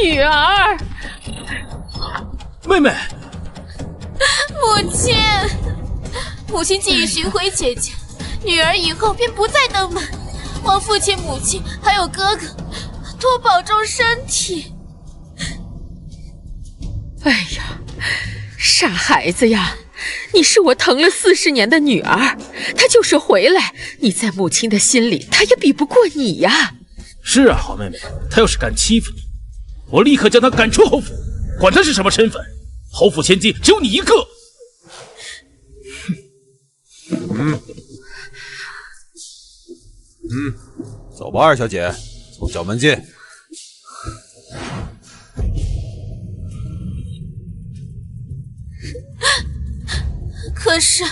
女儿。妹妹，母亲，母亲既已寻回姐姐，女儿以后便不再登门。望父亲、母亲还有哥哥多保重身体。哎呀，傻孩子呀！你是我疼了40年的女儿，她就是回来，你在母亲的心里，她也比不过你呀。是啊，好妹妹，她要是敢欺负你，我立刻将她赶出侯府，管她是什么身份。侯府千金只有你一个。走吧，二小姐，从角门进。可是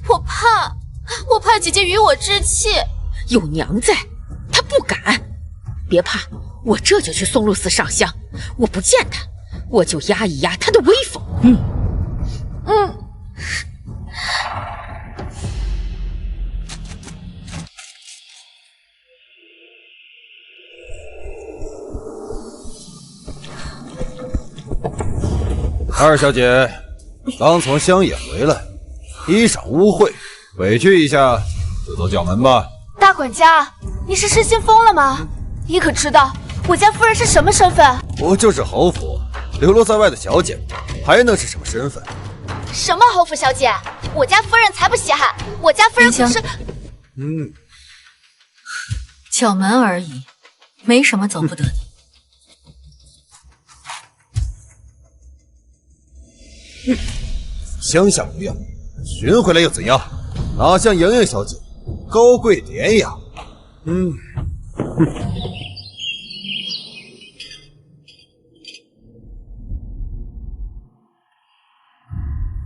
我怕姐姐与我置气。有娘在，她不敢。别怕，我这就去松露寺上香。我不见她，我就压一压她的威风。二小姐刚从乡野回来，衣裳污秽，委屈一下就走角门吧。大管家，你是失心疯了吗？你可知道我家夫人是什么身份？不就是侯府流落在外的小姐，还能是什么身份？什么侯府小姐？我家夫人才不稀罕，我家夫人可是……角门而已，没什么走不得的。乡下无恙，寻回来又怎样？哪像莹莹小姐高贵典雅？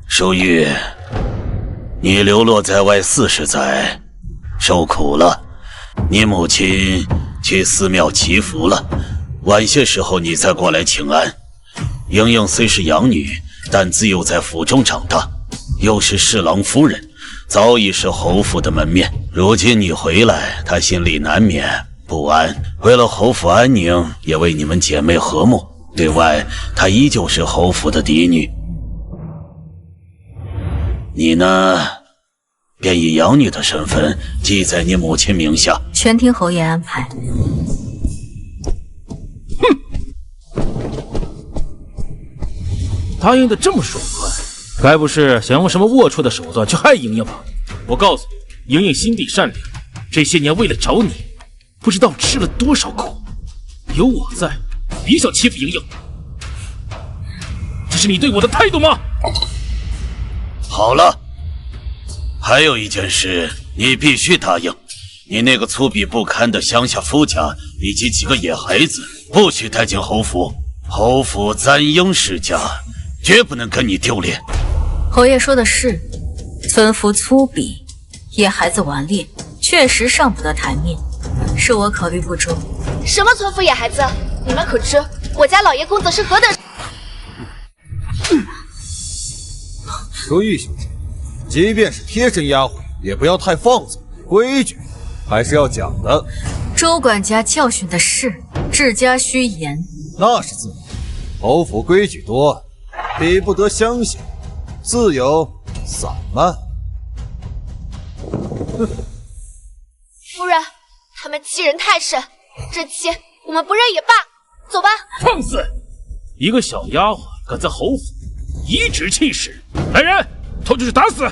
淑玉，你流落在外40载，受苦了。你母亲去寺庙祈福了，晚些时候你再过来请安。莹莹虽是养女，但自幼在府中长大，又是侍郎夫人，早已是侯府的门面。如今你回来，她心里难免不安。为了侯府安宁，也为你们姐妹和睦，对外她依旧是侯府的嫡女。你呢，便以养女的身份记在你母亲名下，全听侯爷安排。答应的这么爽快，该不是想用什么龌龊的手段去害莹莹吧？我告诉你，莹莹心地善良，这些年为了找你，不知道吃了多少苦。有我在，别想欺负莹莹。这是你对我的态度吗？好了，还有一件事，你必须答应。你那个粗鄙不堪的乡下夫家以及几个野孩子，不许带进侯府。侯府簪缨世家，绝不能跟你丢脸。侯爷说的是，村夫粗鄙，野孩子顽劣，确实上不得台面，是我考虑不周。什么村夫野孩子？你们可知我家老爷公子是何等？淑玉小姐，即便是贴身丫鬟，也不要太放纵，规矩还是要讲的。周管家教训的是，治家须严。那是自然，侯府规矩多，比不得乡下，自有散漫。夫人，他们欺人太甚，这妻我们不认也罢。走吧。放肆！一个小丫鬟敢在侯府颐指气使，来人，拖出去打死！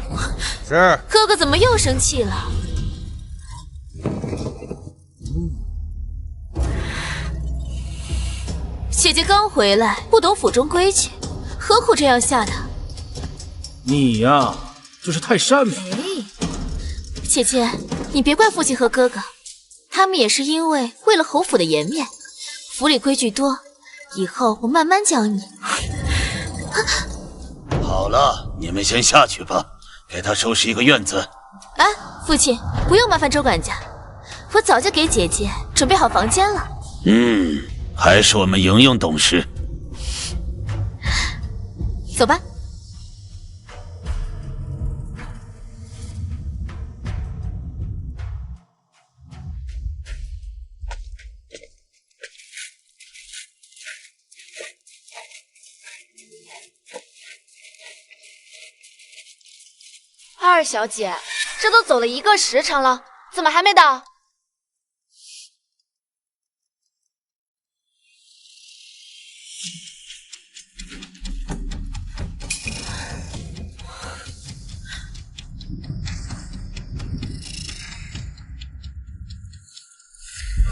是。哥哥怎么又生气了？姐姐刚回来，不懂府中规矩，何苦这样吓她？你呀，就是太善良。姐姐，你别怪父亲和哥哥，他们也是因为了侯府的颜面。府里规矩多，以后我慢慢教你。好了，你们先下去吧，给他收拾一个院子。哎，父亲，不用麻烦周管家，我早就给姐姐准备好房间了。还是我们莹莹懂事。走吧。二小姐，这都走了1个时辰了，怎么还没到？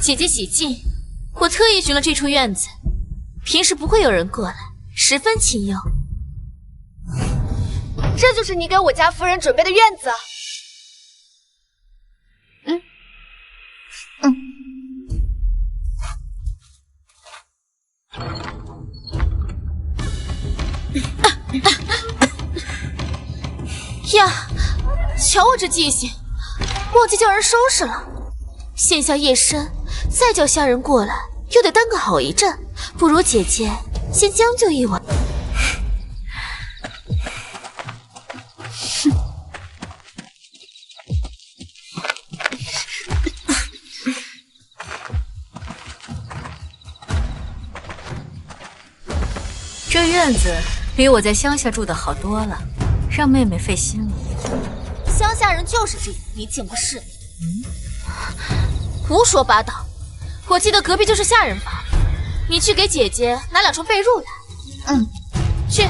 姐姐喜静，我特意寻了这处院子，平时不会有人过来，十分清幽。这就是你给我家夫人准备的院子。呀，瞧我这记性，忘记叫人收拾了。现下夜深，再叫下人过来，又得耽搁好一阵。不如姐姐先将就一晚。这院子比我在乡下住的好多了，让妹妹费心了。乡下人就是这样，你竟不是？胡说八道！我记得隔壁就是下人房，你去给姐姐拿2床被褥来。去。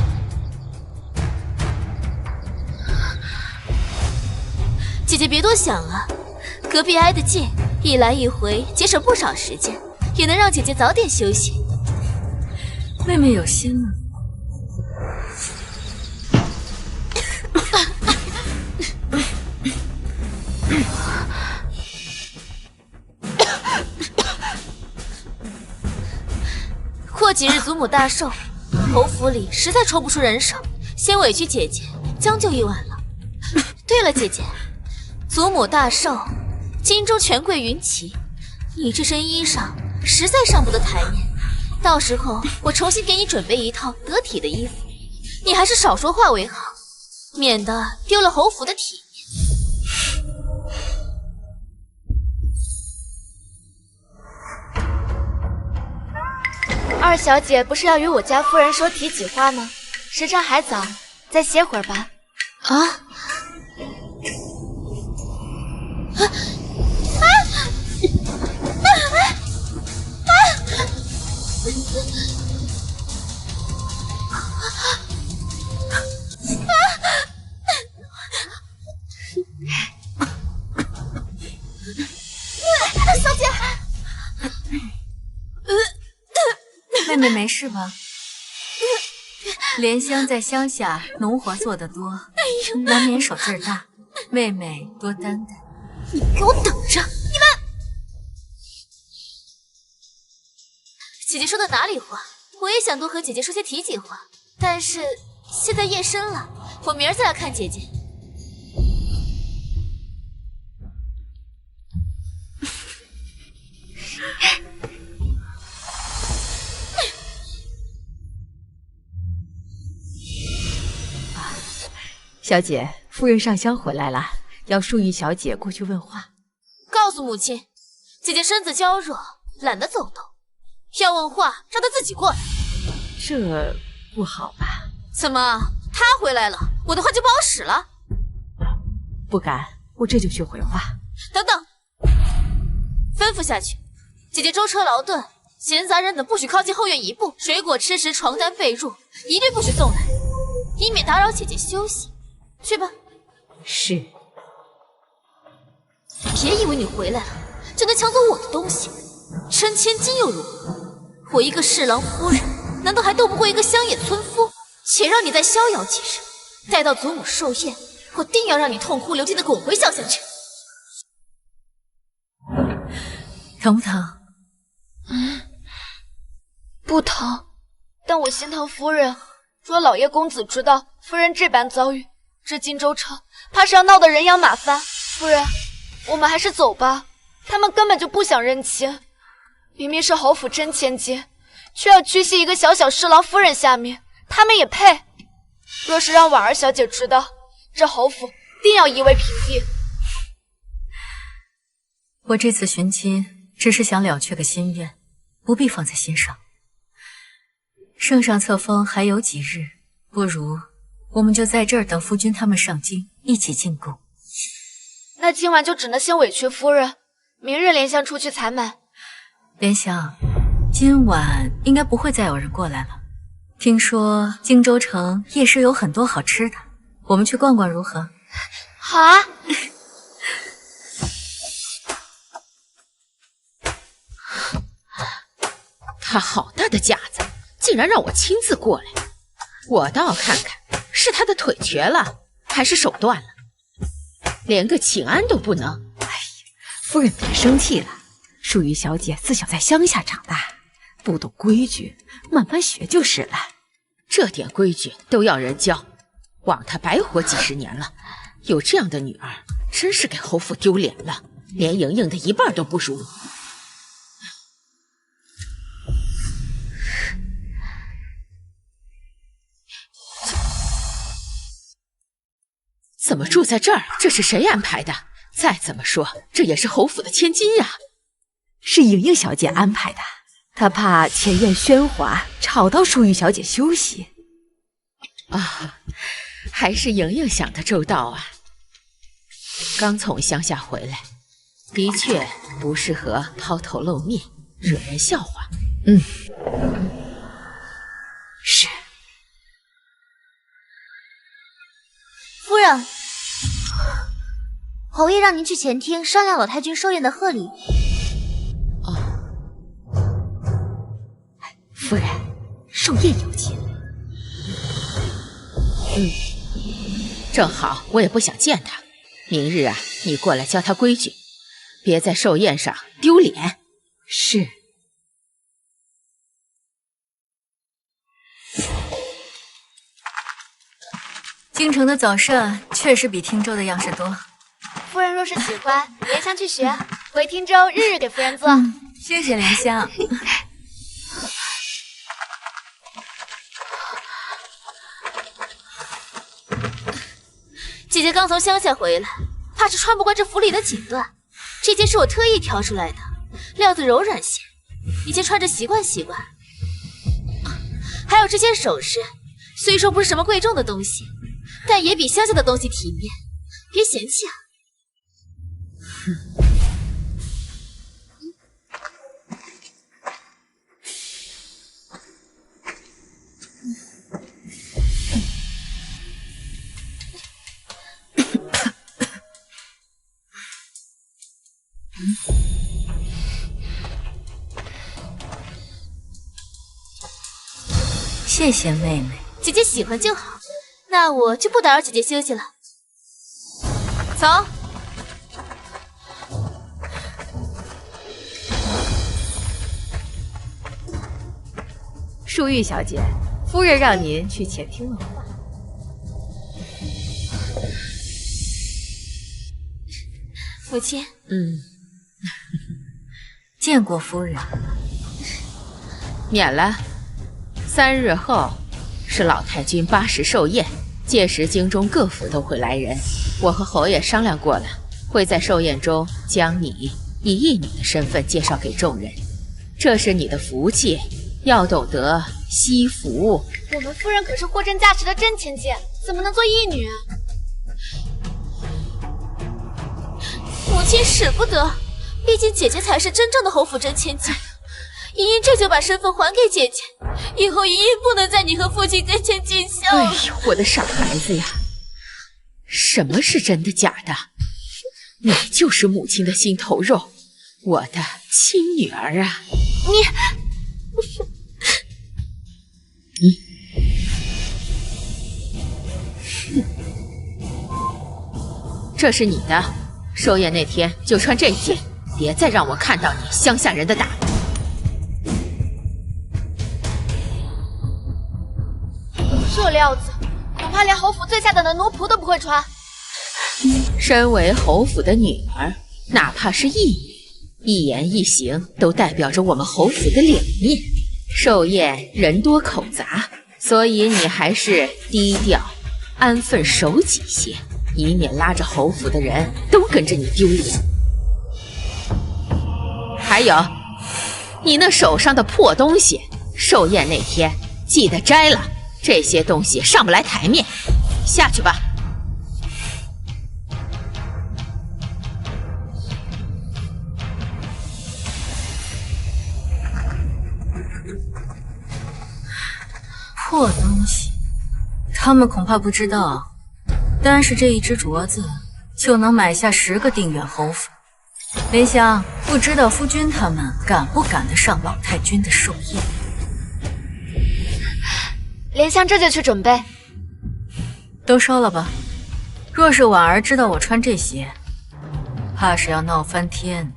姐姐别多想啊，隔壁挨得近，一来一回节省不少时间，也能让姐姐早点休息。妹妹有心了。过几日祖母大寿，侯府里实在抽不出人手，先委屈姐姐将就一晚了。对了，姐姐，祖母大寿，荆州权贵云集，你这身衣裳实在上不得台面。到时候我重新给你准备一套得体的衣服，你还是少说话为好，免得丢了侯府的体面。二小姐不是要与我家夫人说提己话吗？时辰还早，再歇会儿吧。小姐，妹妹没事吧？莲香在乡下农活做得多，难免手劲儿大，妹妹多担待。你给我等着！你们，姐姐说的哪里话？我也想多和姐姐说些提己话，但是现在夜深了，我明儿再来看姐姐。小姐，夫人上香回来了，要淑玉小姐过去问话。告诉母亲，姐姐身子娇弱，懒得走动，要问话让她自己过来。这不好吧？怎么，她回来了，我的话就不好使了？不敢，我这就去回话。等等，吩咐下去，姐姐舟车劳顿，闲杂人等不许靠近后院一步，水果、吃食、床单、被褥一律不许送来，以免打扰姐姐休息。去吧。是。别以为你回来了就能抢走我的东西，称千金又如何？我一个侍郎夫人，难道还斗不过一个乡野村夫？且让你再逍遥几日，待到祖母寿宴，我定要让你痛哭流涕的滚回乡下去。疼不疼？不疼，但我心疼夫人。若老爷公子知道夫人这般遭遇，这荆州城怕是要闹得人仰马翻。夫人，我们还是走吧。他们根本就不想认亲，明明是侯府真千金，却要屈膝一个小小侍郎夫人下面，他们也配？若是让婉儿小姐知道，这侯府定要夷为平地。我这次寻亲只是想了却个心愿，不必放在心上。圣上册封还有几日，不如我们就在这儿等夫君他们上京，一起进宫。那今晚就只能先委屈夫人，明日莲香出去采买。莲香，今晚应该不会再有人过来了。听说荆州城夜市有很多好吃的，我们去逛逛如何？好啊。他好大的架子，竟然让我亲自过来，我倒要看看是他的腿瘸了，还是手断了，连个请安都不能。哎呀，夫人别生气了，淑玉小姐自小在乡下长大，不懂规矩，慢慢学就是了。这点规矩都要人教，枉她白活几十年了，有这样的女儿，真是给侯府丢脸了，连莹莹的一半都不如。怎么住在这儿？这是谁安排的？再怎么说，这也是侯府的千金呀。是莹莹小姐安排的，她怕前院喧哗，吵到淑玉小姐休息。啊，还是莹莹想的周到啊。刚从乡下回来，的确不适合抛头露面，惹人笑话。是。夫人，侯爷让您去前厅商量老太君寿宴的贺礼。夫人，寿宴有请。正好我也不想见他，明日啊，你过来教他规矩，别在寿宴上丢脸。是。京城的早膳确实比汀州的样式多。夫人若是喜欢，莲香去学，回汀州日日给夫人做。谢谢莲香。姐姐刚从乡下回来，怕是穿不惯这府里的锦缎。这件是我特意挑出来的，料子柔软些，你先穿着习惯习惯。还有这些首饰，虽说不是什么贵重的东西，但也比乡下的东西体面，别嫌弃啊。谢谢妹妹，姐姐喜欢就好。那我就不打扰姐姐休息了。走。淑玉小姐，夫人让您去前厅问话。母亲。见过夫人。免了。3日后是老太君80寿宴，届时京中各府都会来人。我和侯爷商量过了，会在寿宴中将你以义女的身份介绍给众人。这是你的福气，要懂得惜福。我们夫人可是货真价实的真千金，怎么能做义女？母亲使不得，毕竟姐姐才是真正的侯府真千金。莹莹这就把身份还给姐姐，以后莹莹不能在你和父亲跟前尽孝。哎呦，我的傻孩子呀！什么是真的假的？你就是母亲的心头肉，我的亲女儿啊！这是你的，寿宴那天就穿这件，别再让我看到你乡下人的打扮。这料子，恐怕连侯府最下等的奴仆都不会穿。身为侯府的女儿，哪怕是义女，一言一行都代表着我们侯府的脸面。寿宴人多口杂，所以你还是低调、安分守己些，以免拉着侯府的人都跟着你丢脸。还有，你那手上的破东西，寿宴那天记得摘了。这些东西上不来台面，下去吧。破东西，他们恐怕不知道，单是这一只镯子就能买下10个定远侯府。莲香，不知道夫君他们赶不赶得上老太君的寿宴？莲香这就去准备。都收了吧。若是婉儿知道我穿这些，怕是要闹翻天。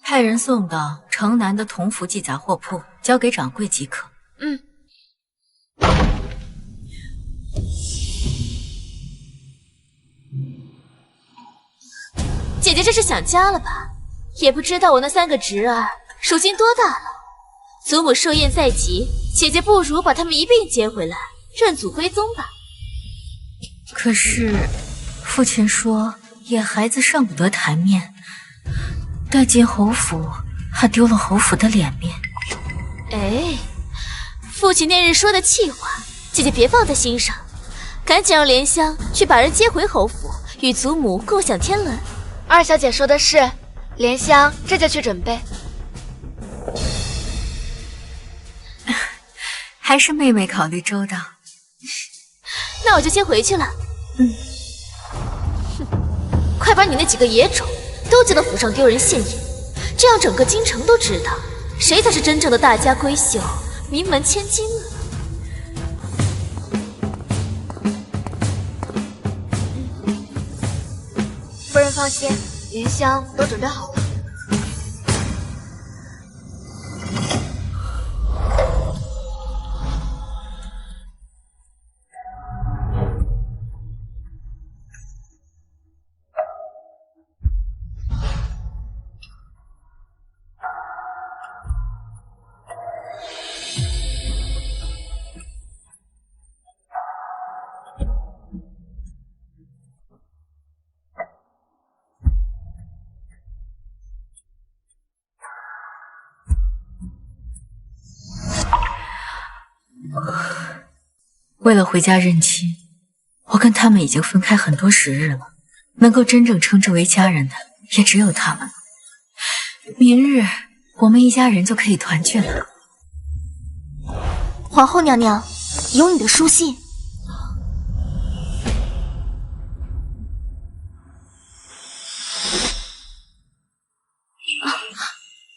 派人送到城南的同福记杂货铺，交给掌柜即可。嗯。姐姐这是想家了吧？也不知道我那3个侄儿如今多大了。祖母寿宴在即，姐姐不如把他们一并接回来，认祖归宗吧。可是父亲说野孩子上不得台面，带进侯府还丢了侯府的脸面。哎，父亲那日说的气话，姐姐别放在心上，赶紧让莲香去把人接回侯府，与祖母共享天伦。二小姐说的是，莲香这就去准备。还是妹妹考虑周到。那我就先回去了。嗯。快把你那几个野种都接到府上丢人现眼，这样整个京城都知道谁才是真正的大家闺秀、名门千金了。夫人放心，莲香都准备好了。为了回家认亲，我跟他们已经分开很多时日了，能够真正称之为家人的也只有他们了。明日我们一家人就可以团聚了。皇后娘娘，有你的书信。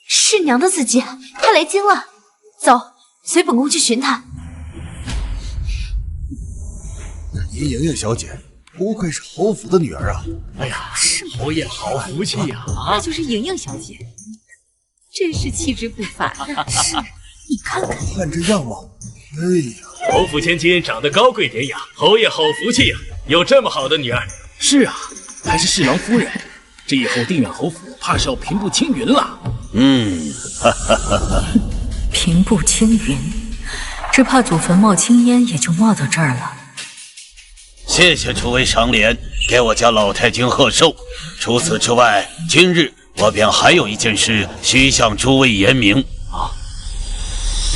是娘的自己，她来京了。走，随本宫去寻她。您莹莹小姐不愧是侯府的女儿啊！哎呀，侯爷好福气呀！那就是莹莹小姐，真是气质不凡。是，你看看，看这样貌，哎呀，侯府千金长得高贵典雅，侯爷好福气呀，有这么好的女儿。是啊，还是侍郎夫人，这以后定远侯府怕是要平步青云了。平步青云，只怕祖坟冒青烟也就冒到这儿了。谢谢诸位赏脸，给我家老太君贺寿。除此之外，今日我便还有一件事需向诸位言明啊。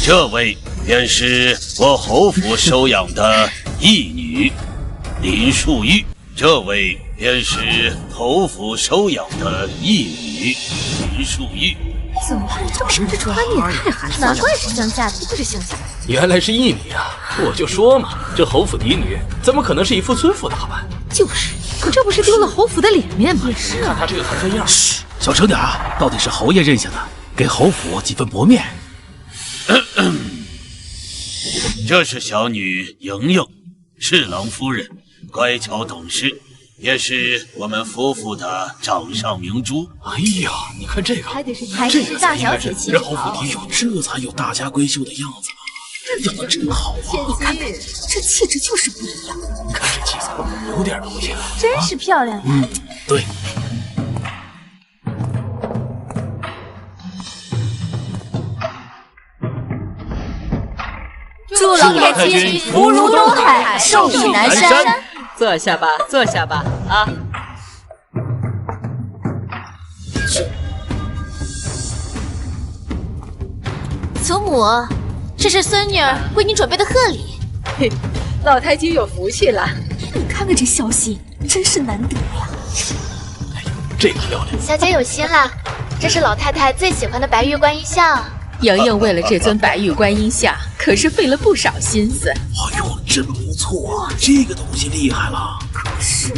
这位便是我侯府收养的义女林淑玉，这位便是侯府收养的义女林淑玉。怎么办？这穿的也太寒酸了，难怪是乡下的，不是乡下的。原来是义女啊！我就说嘛，这侯府嫡女怎么可能是一副村妇打扮？就是，这不是丢了侯府的脸面吗？是啊，看她这个唐三样。嘘，小声点啊！到底是侯爷认下的，给侯府几分薄面。这是小女莹莹，侍郎夫人，乖巧懂事，也是我们夫妇的掌上明珠。哎呀，你看这个，还是大小姐气质好。哎呦，这才有大家闺秀的样子嘛！养得真好啊！你看看，这气质就是不一样。看这气色，有点东西。真是漂亮呀！对。祝老太君福如东海，寿比南山。坐下吧，坐下吧，啊！祖母，这是孙女儿为您准备的贺礼。嘿，老太君有福气了。你看看这消息，真是难得呀！哎呦，这个漂亮！小姐有心了，这是老太太最喜欢的白玉观音像。莹莹为了这尊白玉观音像，可是费了不少心思。哎呦，真不错啊！这个东西厉害了。可是，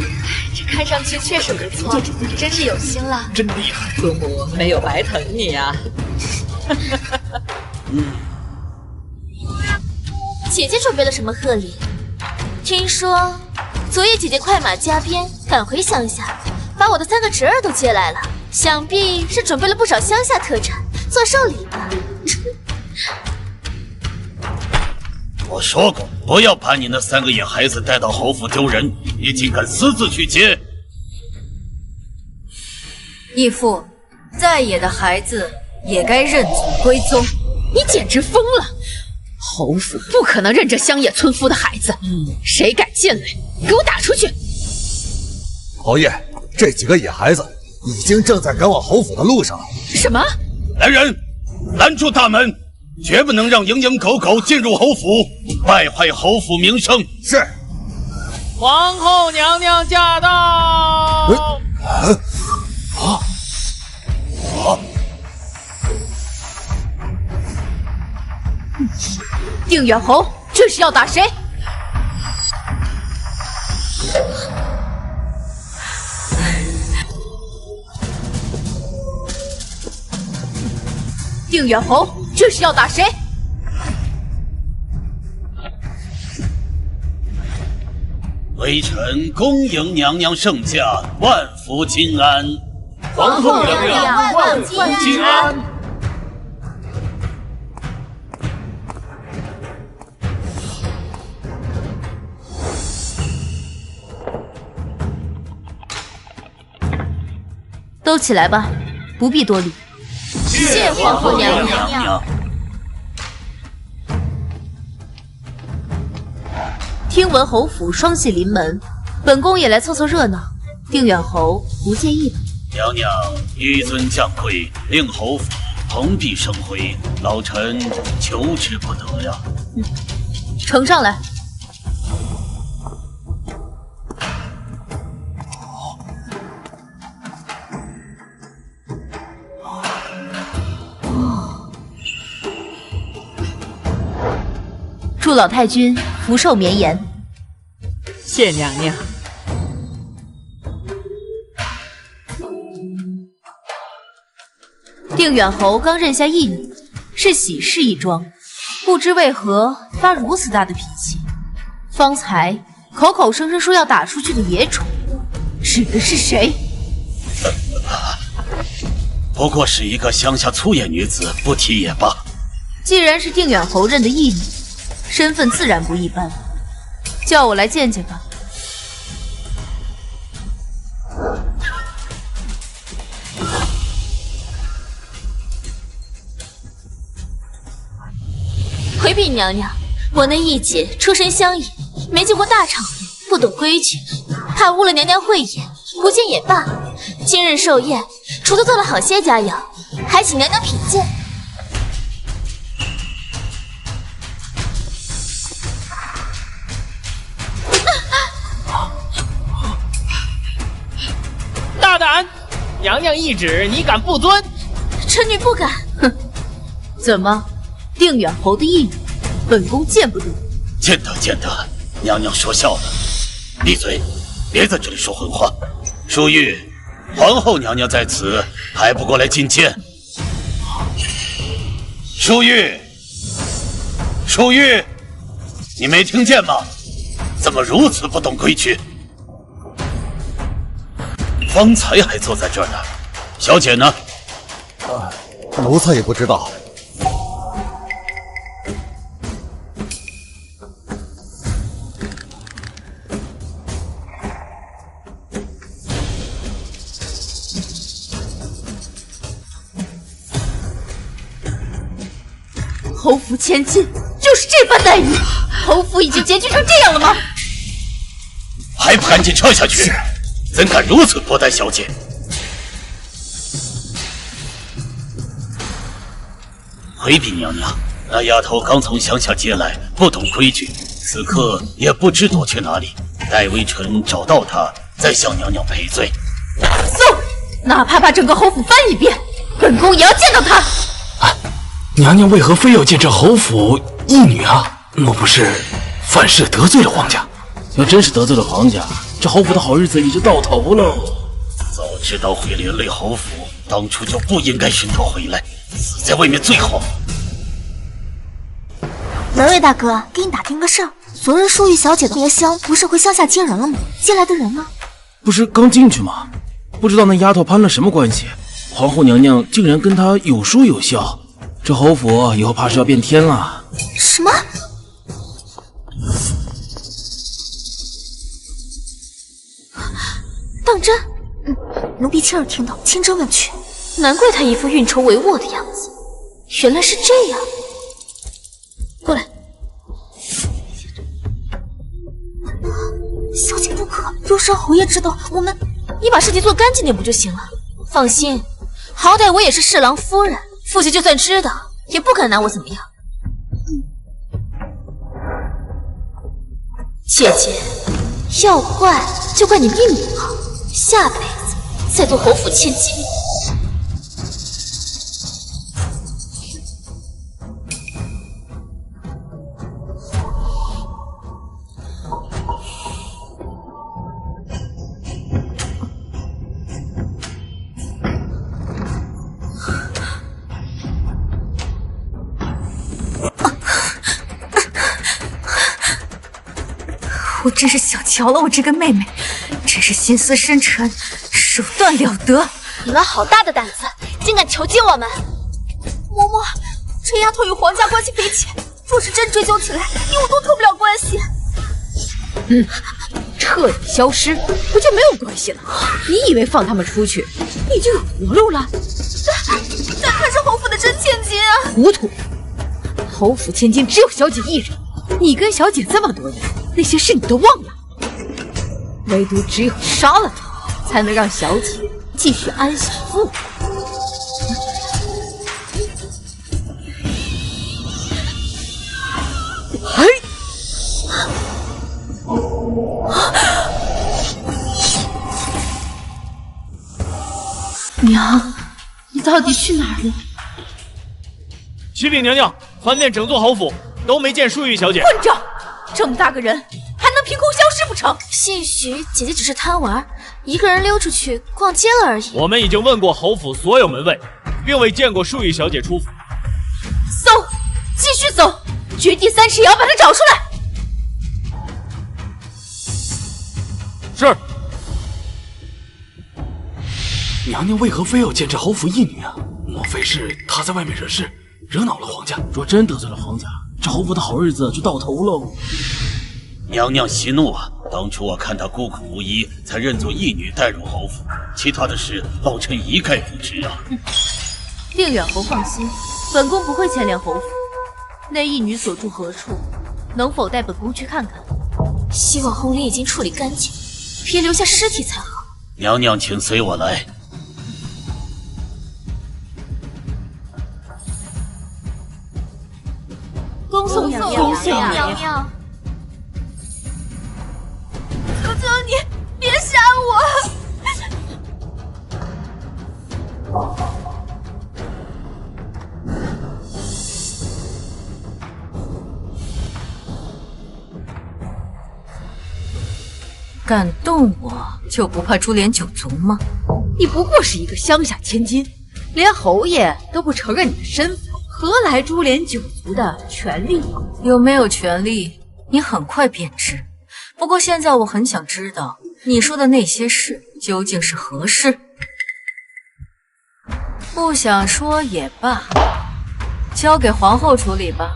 这看上去确实不错，真是有心了。真厉害！祖母没有白疼你啊。姐姐准备了什么贺礼？听说昨夜姐姐快马加鞭赶回乡下，把我的3个侄儿都接来了，想必是准备了不少乡下特产做寿礼吧。我说过，不要把你那3个野孩子带到侯府丢人，你竟敢私自去接！义父，再野的孩子也该认祖归宗。你简直疯了！侯府不可能认这乡野村夫的孩子，谁敢进来，给我打出去！侯爷，这几个野孩子已经正在赶往侯府的路上了。什么？来人，拦住大门！绝不能让蝇营狗苟进入侯府，败坏侯府名声。是。皇后娘娘驾到！定远侯，这是要打谁？定远侯，这是要打谁？微臣恭迎娘娘圣驾，万福金安。皇后娘娘万福金安。都起来吧，不必多礼。谢皇后娘娘。听闻侯府双喜临门，本宫也来凑凑热闹。定远侯不介意吧？娘娘纡尊降贵，令侯府蓬荜生辉，老臣求之不得呀。呈上来。祝老太君福寿绵延。谢娘娘。定远侯刚认下义女，是喜事一桩，不知为何发如此大的脾气。方才口口声声说要打出去的野种，指的是谁？不过是一个乡下粗野女子，不提也罢。既然是定远侯认的义女，身份自然不一般，叫我来见见吧。回禀娘娘，我那义姐出身乡野，没进过大场面，不懂规矩，怕误了娘娘慧眼，不见也罢。今日寿宴，厨子做了好些佳肴，还请娘娘品鉴。大胆！娘娘懿旨，你敢不遵？臣女不敢。哼，怎么？定远侯的义女，本宫见不得。见得见得，娘娘说笑了。闭嘴，别在这里说混话。淑玉，皇后娘娘在此，还不过来觐见？淑玉，淑玉，你没听见吗？怎么如此不懂规矩？方才还坐在这儿呢，小姐呢？奴才也不知道。侯府千金就就是这般待遇？侯府已经拮据成这样了吗？还不赶紧撤下去！怎敢如此薄待小姐？回禀娘娘，那丫头刚从乡下接来，不懂规矩，此刻也不知躲去哪里。待微臣找到她，再向娘娘赔罪。送，哪怕把整个侯府翻一遍，本宫也要见到她。娘娘为何非要见这侯府义女啊？莫不是犯事得罪了皇家？要真是得罪了皇家，这侯府的好日子也就到头喽。早知道会连累侯府，当初就不应该寻她回来，死在外面最好。文瑞大哥，给你打听个事儿，昨日淑玉小姐的别乡不是回乡下接人了吗？接来的人呢？不是刚进去吗？不知道那丫头攀了什么关系，皇后娘娘竟然跟她有说有笑，这侯府以后怕是要变天了。什么？当真？奴婢亲耳听到，千真万确。难怪她一副运筹帷幄的样子，原来是这样。过来，小姐不可，若是让侯爷知道，我们……你把事情做干净点不就行了？放心，好歹我也是侍郎夫人，父亲就算知道，也不敢拿我怎么样。姐姐，要怪就怪你命不好，下辈子再做侯府千金。我真是小瞧了我这个妹妹，真是心思深沉，手段了得。你们好大的胆子，竟敢囚禁我们！嬷嬷，这丫头与皇家关系匪浅，若是真追究起来，你我都脱不了关系。彻底消失，不就没有关系了？你以为放他们出去，你就有活路了？咱可是侯府的真千金啊！糊涂！侯府千金只有小姐一人，你跟小姐这么多年，那些事你都忘了。唯独只有杀了他，才能让小姐继续安享富贵。嘿！娘，你到底去哪儿了？启禀娘娘，翻遍整座侯府都没见淑玉小姐。混账！这么大个人，还能凭空消失不成？兴许姐姐只是贪玩，一个人溜出去逛街了而已。我们已经问过侯府所有门卫，并未见过淑玉小姐出府。搜，继续搜，掘地三尺也要把她找出来。是。娘娘为何非要见这侯府义女啊？莫非是她在外面惹事，惹恼了皇家？若真得罪了皇家，这侯府的好日子就到头喽。娘娘息怒啊！当初我看她孤苦无依，才认作义女带入侯府，其他的事老臣一概不知啊。令远侯放心，本宫不会牵连侯府。那义女所住何处，能否带本宫去看看？希望红莲已经处理干净，别留下尸体才好。娘娘，请随我来。恭送娘娘，恭送娘娘。求求你，别杀我！敢动我，就不怕株连九族吗？你不过是一个乡下千金，连侯爷都不承认你的身份，何来株连九族的权利？有没有权利，你很快便知。不过现在我很想知道，你说的那些事究竟是何事？不想说也罢，交给皇后处理吧。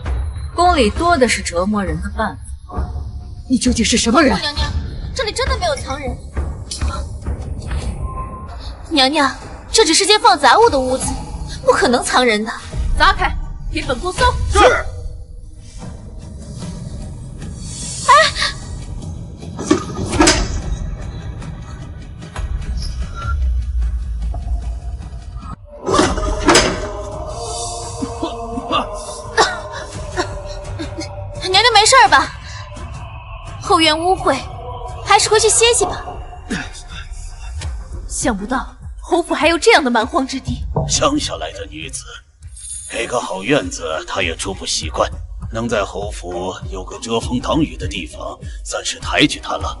宫里多的是折磨人的办法。你究竟是什么人？娘娘，这里真的没有藏人。娘娘，这只是间放杂物的屋子，不可能藏人的。砸开，给本宫搜。是。事儿吧？后院污秽，还是回去歇歇吧。想不到侯府还有这样的蛮荒之地。乡下来的女子，给个好院子，她也住不习惯。能在侯府有个遮风挡雨的地方，算是抬举她了。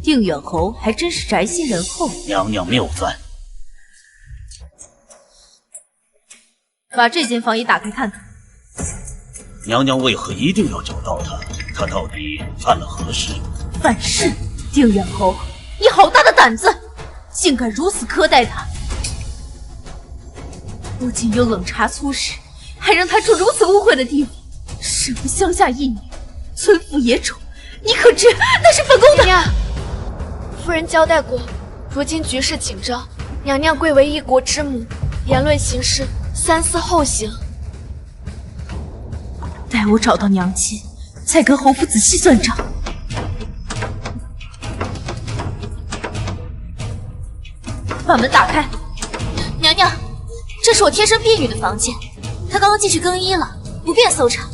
定远侯还真是宅心仁厚。娘娘谬赞。把这间房也打开看看。娘娘为何一定要找到他？他到底犯了何事？犯事！定远侯，你好大的胆子，竟敢如此苛待他！不仅有冷茶粗食，还让他住如此污秽的地方。身为乡下一女，村妇野宠，你可知那是本宫的？娘娘，夫人交代过，如今局势紧张，娘娘贵为一国之母，言论行事三思后行。待我找到娘亲，再跟侯府仔细算账。把门打开。娘娘，这是我贴身婢女的房间，她刚刚进去更衣了，不便搜查。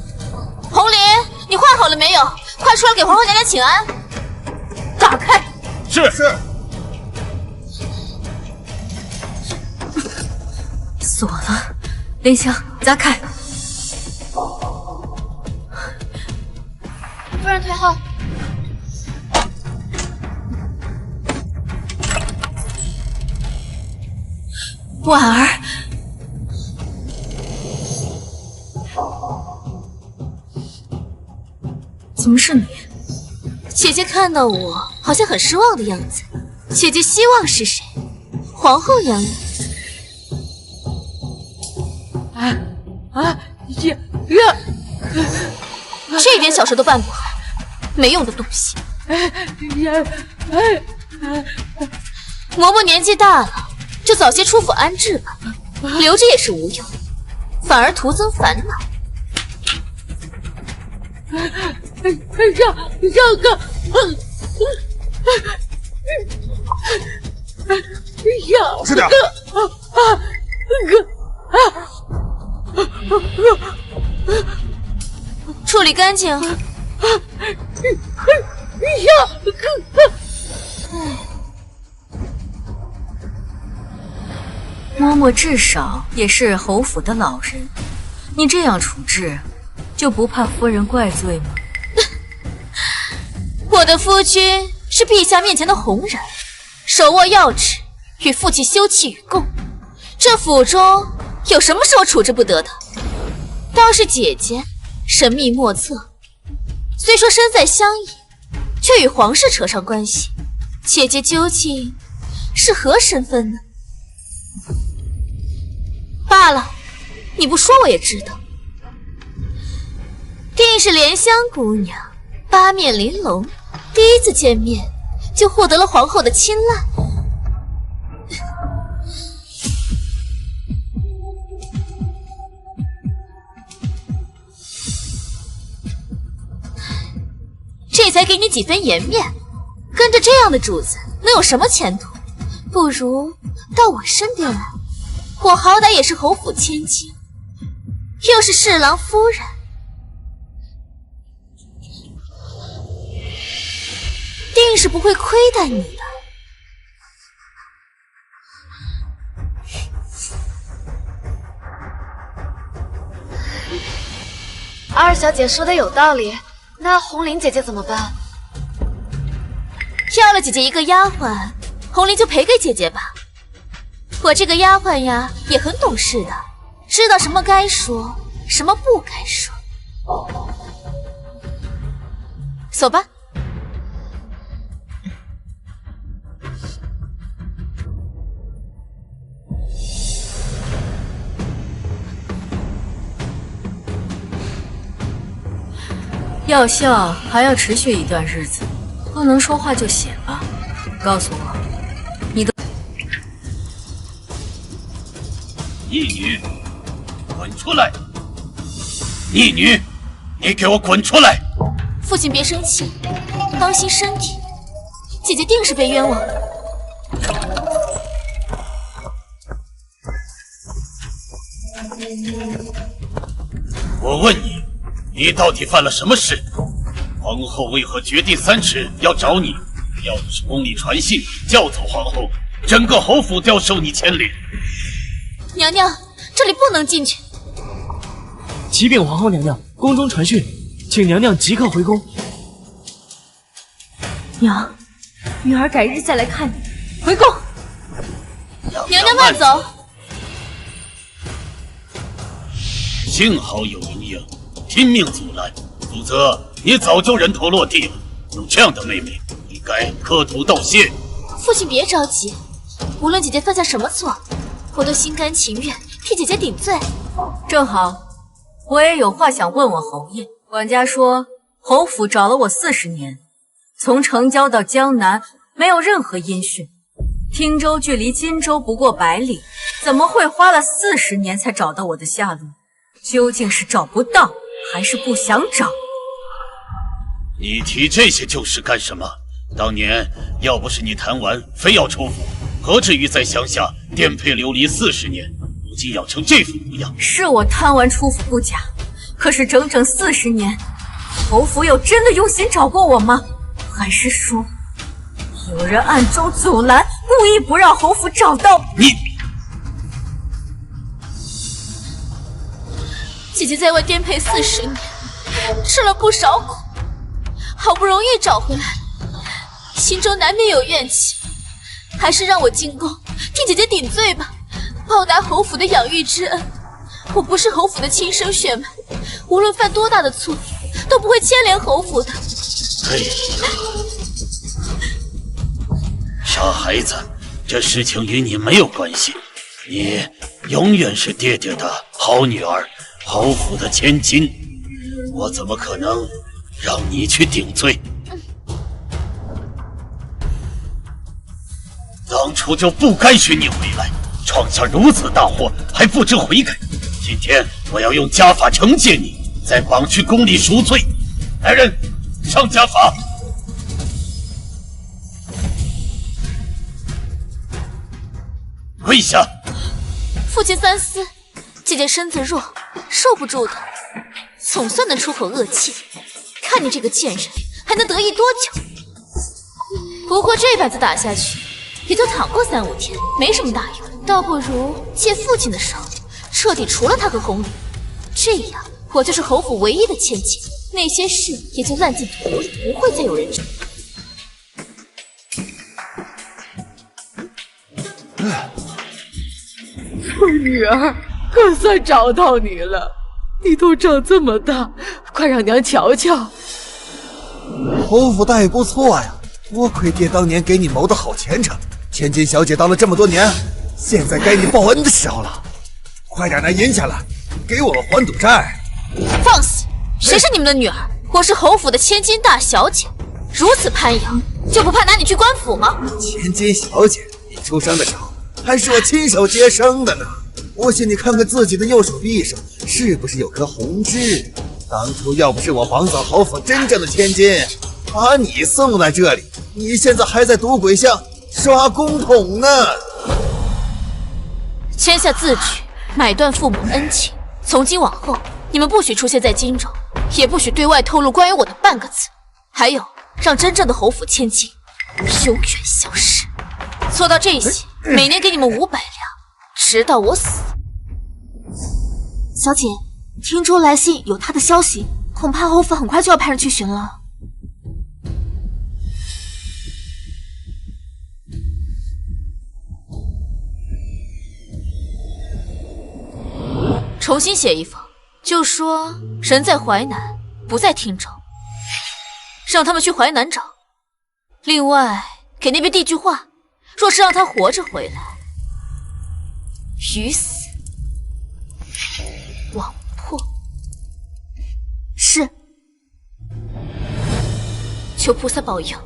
红莲，你换好了没有？快出来给皇后娘娘请安。打开。是。锁了，莲香，砸开。夫人退后。婉儿，怎么是你？姐姐看到我好像很失望的样子，姐姐希望是谁？皇后娘娘。这点小事都办不好，没用的东西。嬷嬷年纪大了，就早些出府安置吧，留着也是无用，反而徒增烦恼。让个，老实点。处理干净。嬷嬷至少也是侯府的老人，你这样处置，就不怕夫人怪罪吗？我的夫君是陛下面前的红人，手握要职，与父亲休戚与共。这府中有什么是我处置不得的？倒是姐姐神秘莫测，虽说身在乡野，却与皇室扯上关系。姐姐究竟是何身份呢？罢了，你不说我也知道，定是莲香姑娘八面玲珑，第一次见面就获得了皇后的青睐。这才给你几分颜面，跟着这样的主子能有什么前途？不如到我身边来，我好歹也是侯府千金，又是侍郎夫人，定是不会亏待你的。二小姐说的有道理，那红菱姐姐怎么办？要了姐姐一个丫鬟，红菱就赔给姐姐吧。我这个丫鬟呀，也很懂事的，知道什么该说，什么不该说。走吧。药效还要持续一段日子，不能说话就写吧。告诉我，你的义女，滚出来！义女，你给我滚出来！父亲别生气，当心身体。姐姐定是被冤枉的。我问你，你到底犯了什么事？皇后为何决定3尺要找你？要不是宫里传信叫走皇后，整个侯府都要受你牵连。娘娘，这里不能进去。启禀皇后娘娘，宫中传讯，请娘娘即刻回宫。娘，女儿改日再来看你。回宫。娘娘慢走。幸好有莹莹拼命阻拦，否则你早就人头落地了。有这样的妹妹，你该磕头道谢。父亲别着急，无论姐姐犯下什么错，我都心甘情愿替姐姐顶罪。正好，我也有话想问问侯爷。管家说，侯府找了我40年，从城郊到江南没有任何音讯。汀州距离荆州不过100里，怎么会花了40年才找到我的下落？究竟是找不到，还是不想找？你提这些旧事干什么？当年要不是你贪玩，非要出府，何至于在乡下颠沛流离40年？如今养成这副模样，是我贪玩出府不假，可是整整40年，侯府有真的用心找过我吗？还是说，有人暗中阻拦，故意不让侯府找到你？姐姐在外颠沛40年，吃了不少苦，好不容易找回来了，心中难免有怨气。还是让我进宫替姐姐顶罪吧，报答侯府的养育之恩。我不是侯府的亲生血脉，无论犯多大的错，都不会牵连侯府的。哎呀，傻孩子，这事情与你没有关系，你永远是爹爹的好女儿，侯府的千金，我怎么可能让你去顶罪？当初就不该许你回来，闯下如此大祸还不知悔改。今天我要用家法惩戒你，再绑去宫里赎罪。来人，上家法！跪下！父亲三思，姐姐身子弱，受不住的，总算能出口恶气。看你这个贱人还能得意多久？不过这板子打下去，也就躺过3、5天，没什么大用。倒不如借父亲的手，彻底除了他个宫里，这样我就是侯府唯一的千金，那些事也就烂进土里，不会再有人知。我女儿，可算找到你了！你都长这么大，快让娘瞧瞧。侯府倒也不错呀，多亏爹当年给你谋的好前程。千金小姐当了这么多年，现在该你报恩的时候了。快点拿银下来，给我们还赌债。放肆！谁是你们的女儿？我是侯府的千金大小姐，如此攀扬，就不怕拿你去官府吗？千金小姐，你出生的时候还是我亲手接生的呢。我信你看看自己的右手臂上是不是有颗红痣？当初要不是我绑走侯府真正的千金，把你送来这里，你现在还在赌鬼巷刷公桶呢。签下字据，买断父母恩情。从今往后，你们不许出现在荆州，也不许对外透露关于我的半个字。还有，让真正的侯府千金永远消失。做到这些，每年给你们500两，直到我死。小姐，听说来信有他的消息，恐怕侯府很快就要派人去寻了。重新写一封，就说人在淮南，不在汀州，让他们去淮南找。另外，给那边递句话，若是让他活着回来，鱼死网破。是。求菩萨保佑，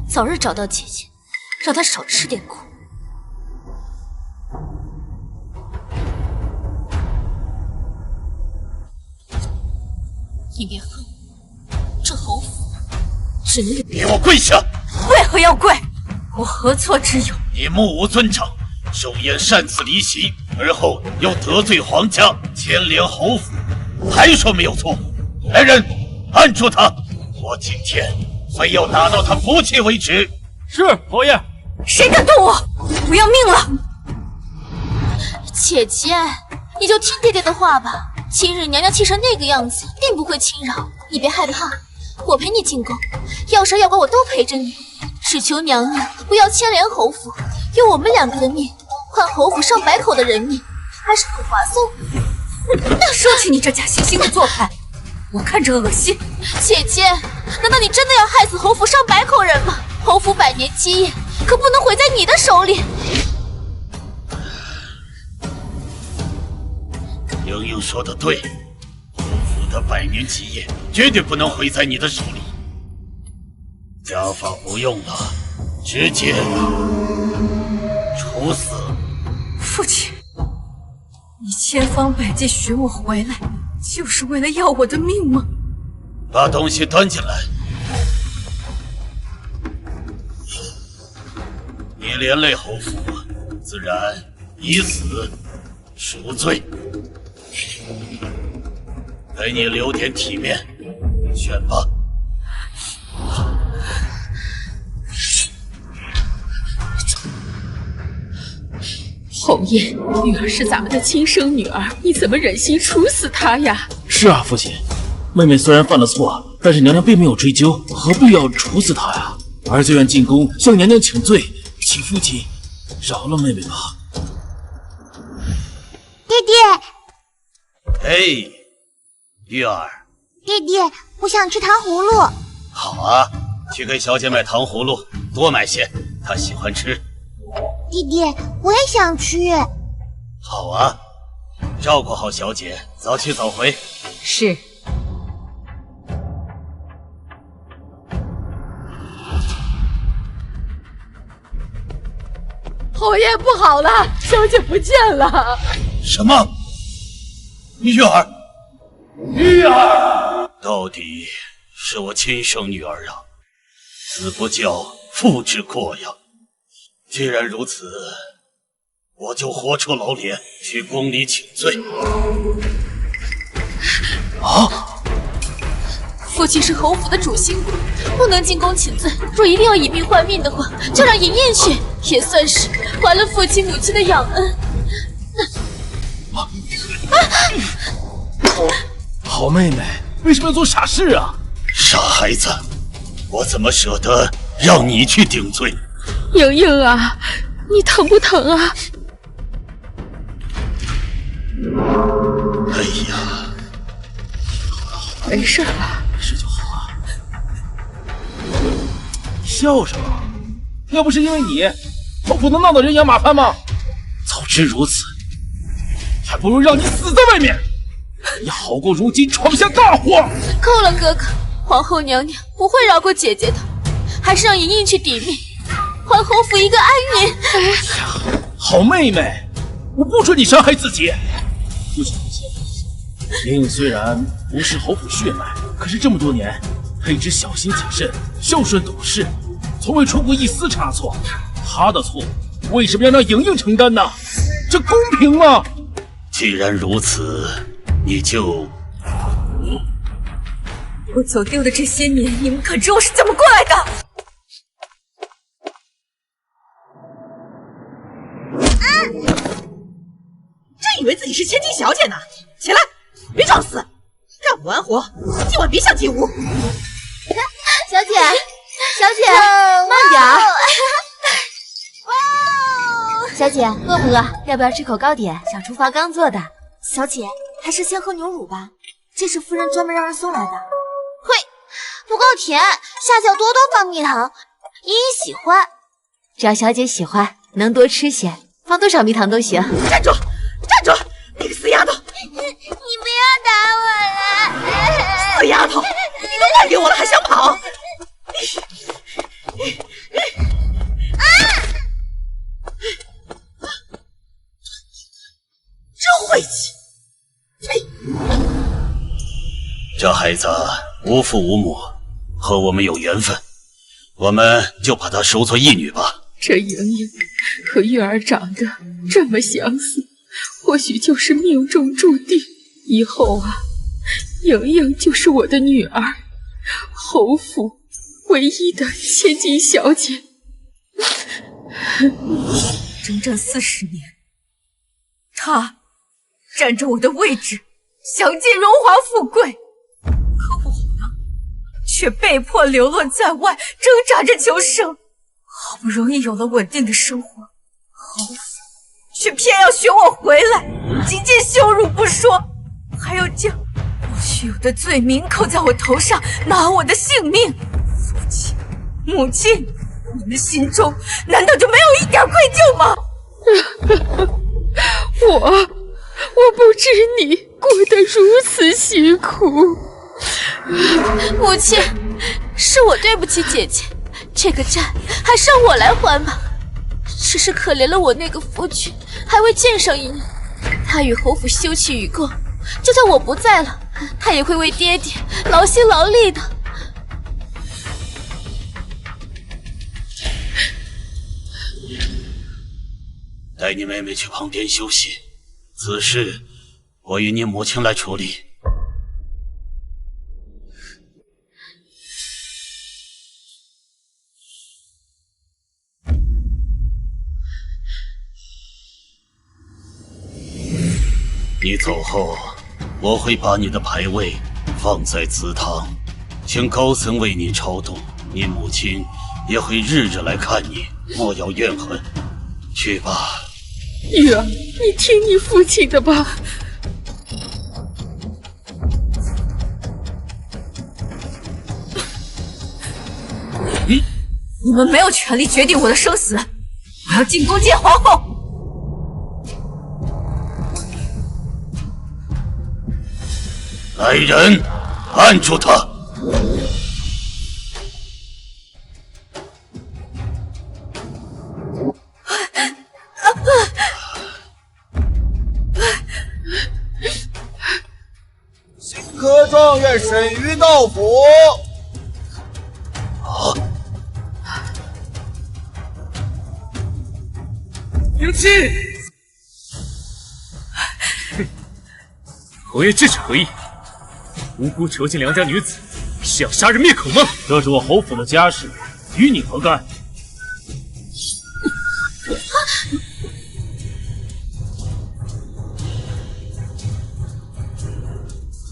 早日找到姐姐，让她少吃点苦。你别恨我，这侯府只能给我跪下！为何要跪？我何错之有？你目无尊长，手眼擅自离席，而后又得罪皇家，牵连侯府，还说没有错误？来人，按住他！我今天非要打到他服气为止。是，侯爷。谁敢动我，我要命了！姐姐，你就听爹爹的话吧。今日娘娘气成那个样子，定不会轻饶。你别害怕，我陪你进宫，要杀要剐我都陪着你。只求娘娘不要牵连侯府，用我们2个的命换侯府上百口的人命，还是很划算。说起你这假惺惺的做派，我看着恶心。姐姐，难道你真的要害死侯府上百口人吗？侯府100年基业可不能毁在你的手里。莹莹说的对，侯府的100年基业绝对不能毁在你的手里。家法不用了，直接处死。父亲，你千方百计寻我回来，就是为了要我的命吗？把东西端进来。你连累侯府，自然以死赎罪。给你留点体面，选吧。侯爷，女儿是咱们的亲生女儿，你怎么忍心处死她呀？是啊，父亲，妹妹虽然犯了错，但是娘娘并没有追究，何必要处死她呀？儿子愿进宫向娘娘请罪，请父亲饶了妹妹吧。爹爹，哎，玉儿。爹爹，我想吃糖葫芦。好啊，去给小姐买糖葫芦，多买些，她喜欢吃。弟弟，我也想去。好啊，照顾好小姐，早去早回。是。侯爷，不好了，小姐不见了！什么？玉儿，玉儿，到底是我亲生女儿啊！子不教，父之过呀。既然如此，我就活出老脸去宫里请罪。啊！父亲是侯府的主心骨，不能进宫请罪。若一定要以命换命的话，就让莹莹去，也算是还了父亲母亲的养恩。好妹妹，为什么要做傻事啊？傻孩子，我怎么舍得让你去顶罪？莹莹啊，你疼不疼啊？哎呀，没事了，没事就好啊。笑什么？要不是因为你，我不能闹得人仰马翻吗？早知如此，还不如让你死在外面，也好过如今闯下大祸。够了，哥哥，皇后娘娘不会饶过姐姐的，还是让莹莹去抵命。还侯府一个安宁。好妹妹，我不准你伤害自己。父亲，莹莹虽然不是侯府血脉，可是这么多年，她一直小心谨慎，孝顺懂事，从未出过一丝差错。她的错为什么要让莹莹承担呢？这公平吗？既然如此，你就……我走丢的这些年，你们可知我是怎么过来的？真以为自己是千金小姐呢？起来，别装死，干不完活，今晚别想进屋。小姐，小姐，慢点儿。小姐，饿不饿？要不要吃口糕点？小厨房刚做的。小姐，还是先喝牛乳吧，这是夫人专门让人送来的。呸，不够甜，下次要多多放蜜糖。依依喜欢，只要小姐喜欢，能多吃些，放多少蜜糖都行。站住！站住！你个死丫头！你不要打我了！死丫头，你都卖给我了，还想跑？真晦气！呸！这孩子无父无母，和我们有缘分，我们就把她收作义女吧。这莹莹和玉儿长得这么相似，或许就是命中注定。以后啊，莹莹就是我的女儿，侯府唯一的千金小姐。整整40年，她占着我的位置，享尽荣华富贵，可我呢，却被迫流落在外，挣扎着求生。好不容易有了稳定的生活，侯府却偏要选我回来，仅仅羞辱不说，还要将不须有的罪名扣在我头上，拿我的性命。父亲、母亲，你们心中难道就没有一点愧疚吗？我不知你过得如此辛苦。母亲，是我对不起姐姐，这个债还是让我来还吧。只是可怜了我那个夫君，还未见上一年，他与侯府休戚与共，就算我不在了，他也会为爹爹劳心劳力的。带你妹妹去旁边休息，此事我与你母亲来处理。你走后，我会把你的牌位放在祠堂，请高僧为你超度。你母亲也会日日来看你，莫要怨恨。去吧。女儿，你听你父亲的吧。你们没有权利决定我的生死，我要进宫见皇后。来人，按住他！新科状元沈瑜到府。迎亲。侯爷这是何意？无辜囚禁良家女子，是要杀人灭口吗？这是我侯府的家事，与你何干？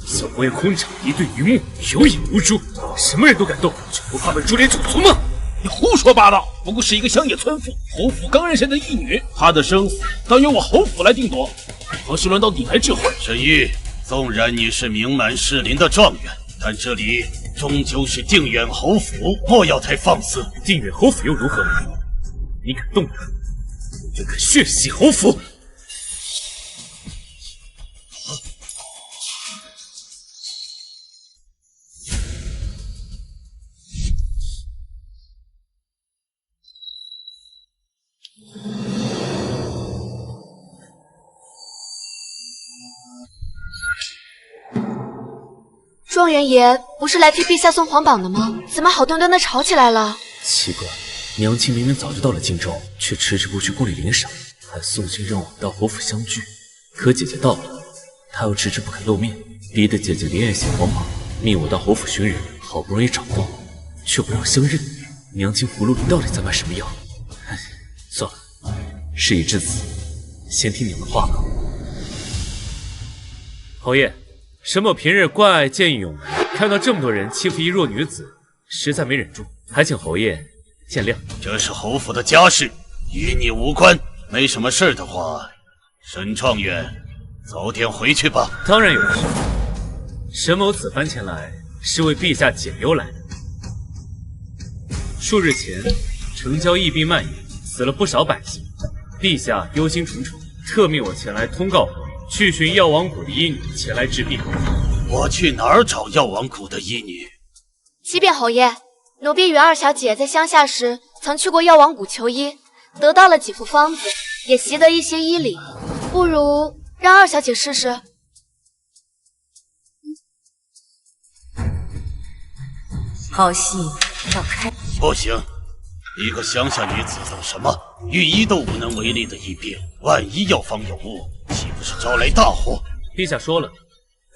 小侯爷空场一对榆木，有眼无珠，什么人都敢动，就不怕被株连九族吗？你胡说八道！不过是一个乡野村妇，侯府刚认下的义女，她的生死当由我侯府来定夺，何时轮到你来智慧？沈玉，纵然你是名满士林的状元，但这里终究是定远侯府，莫要太放肆。定远侯府又如何？你敢动他，就敢血洗侯府！状元爷不是来替陛下送皇榜的吗？怎么好端端的吵起来了？奇怪，娘亲明明早就到了荆州，却迟迟不去宫里领赏，还送信让我们到侯府相聚。可姐姐到了，她又迟迟不肯露面，逼得姐姐连夜写皇榜，命我到侯府寻人。好不容易找到，却不让相认。娘亲葫芦里到底在卖什么药？唉，算了，事已至此，先听娘的话吧。侯爷。沈某平日关爱见义勇为，看到这么多人欺负一弱女子，实在没忍住，还请侯爷见谅。这是侯府的家事，与你无关。没什么事的话，沈状元，早点回去吧。当然有事。沈某此番前来，是为陛下解忧来的。数日前，城郊疫病蔓延，死了不少百姓，陛下忧心忡忡，特命我前来通告。去寻药王谷的医女前来治病。我去哪儿找药王谷的医女？启禀侯爷，奴婢与二小姐在乡下时曾去过药王谷求医，得到了几副方子，也习得一些医理。不如让二小姐试试。好戏要开。不行，一个乡下女子怎么什么御医都无能为力的一病，万一药方有误，岂不是招来大祸？陛下说了，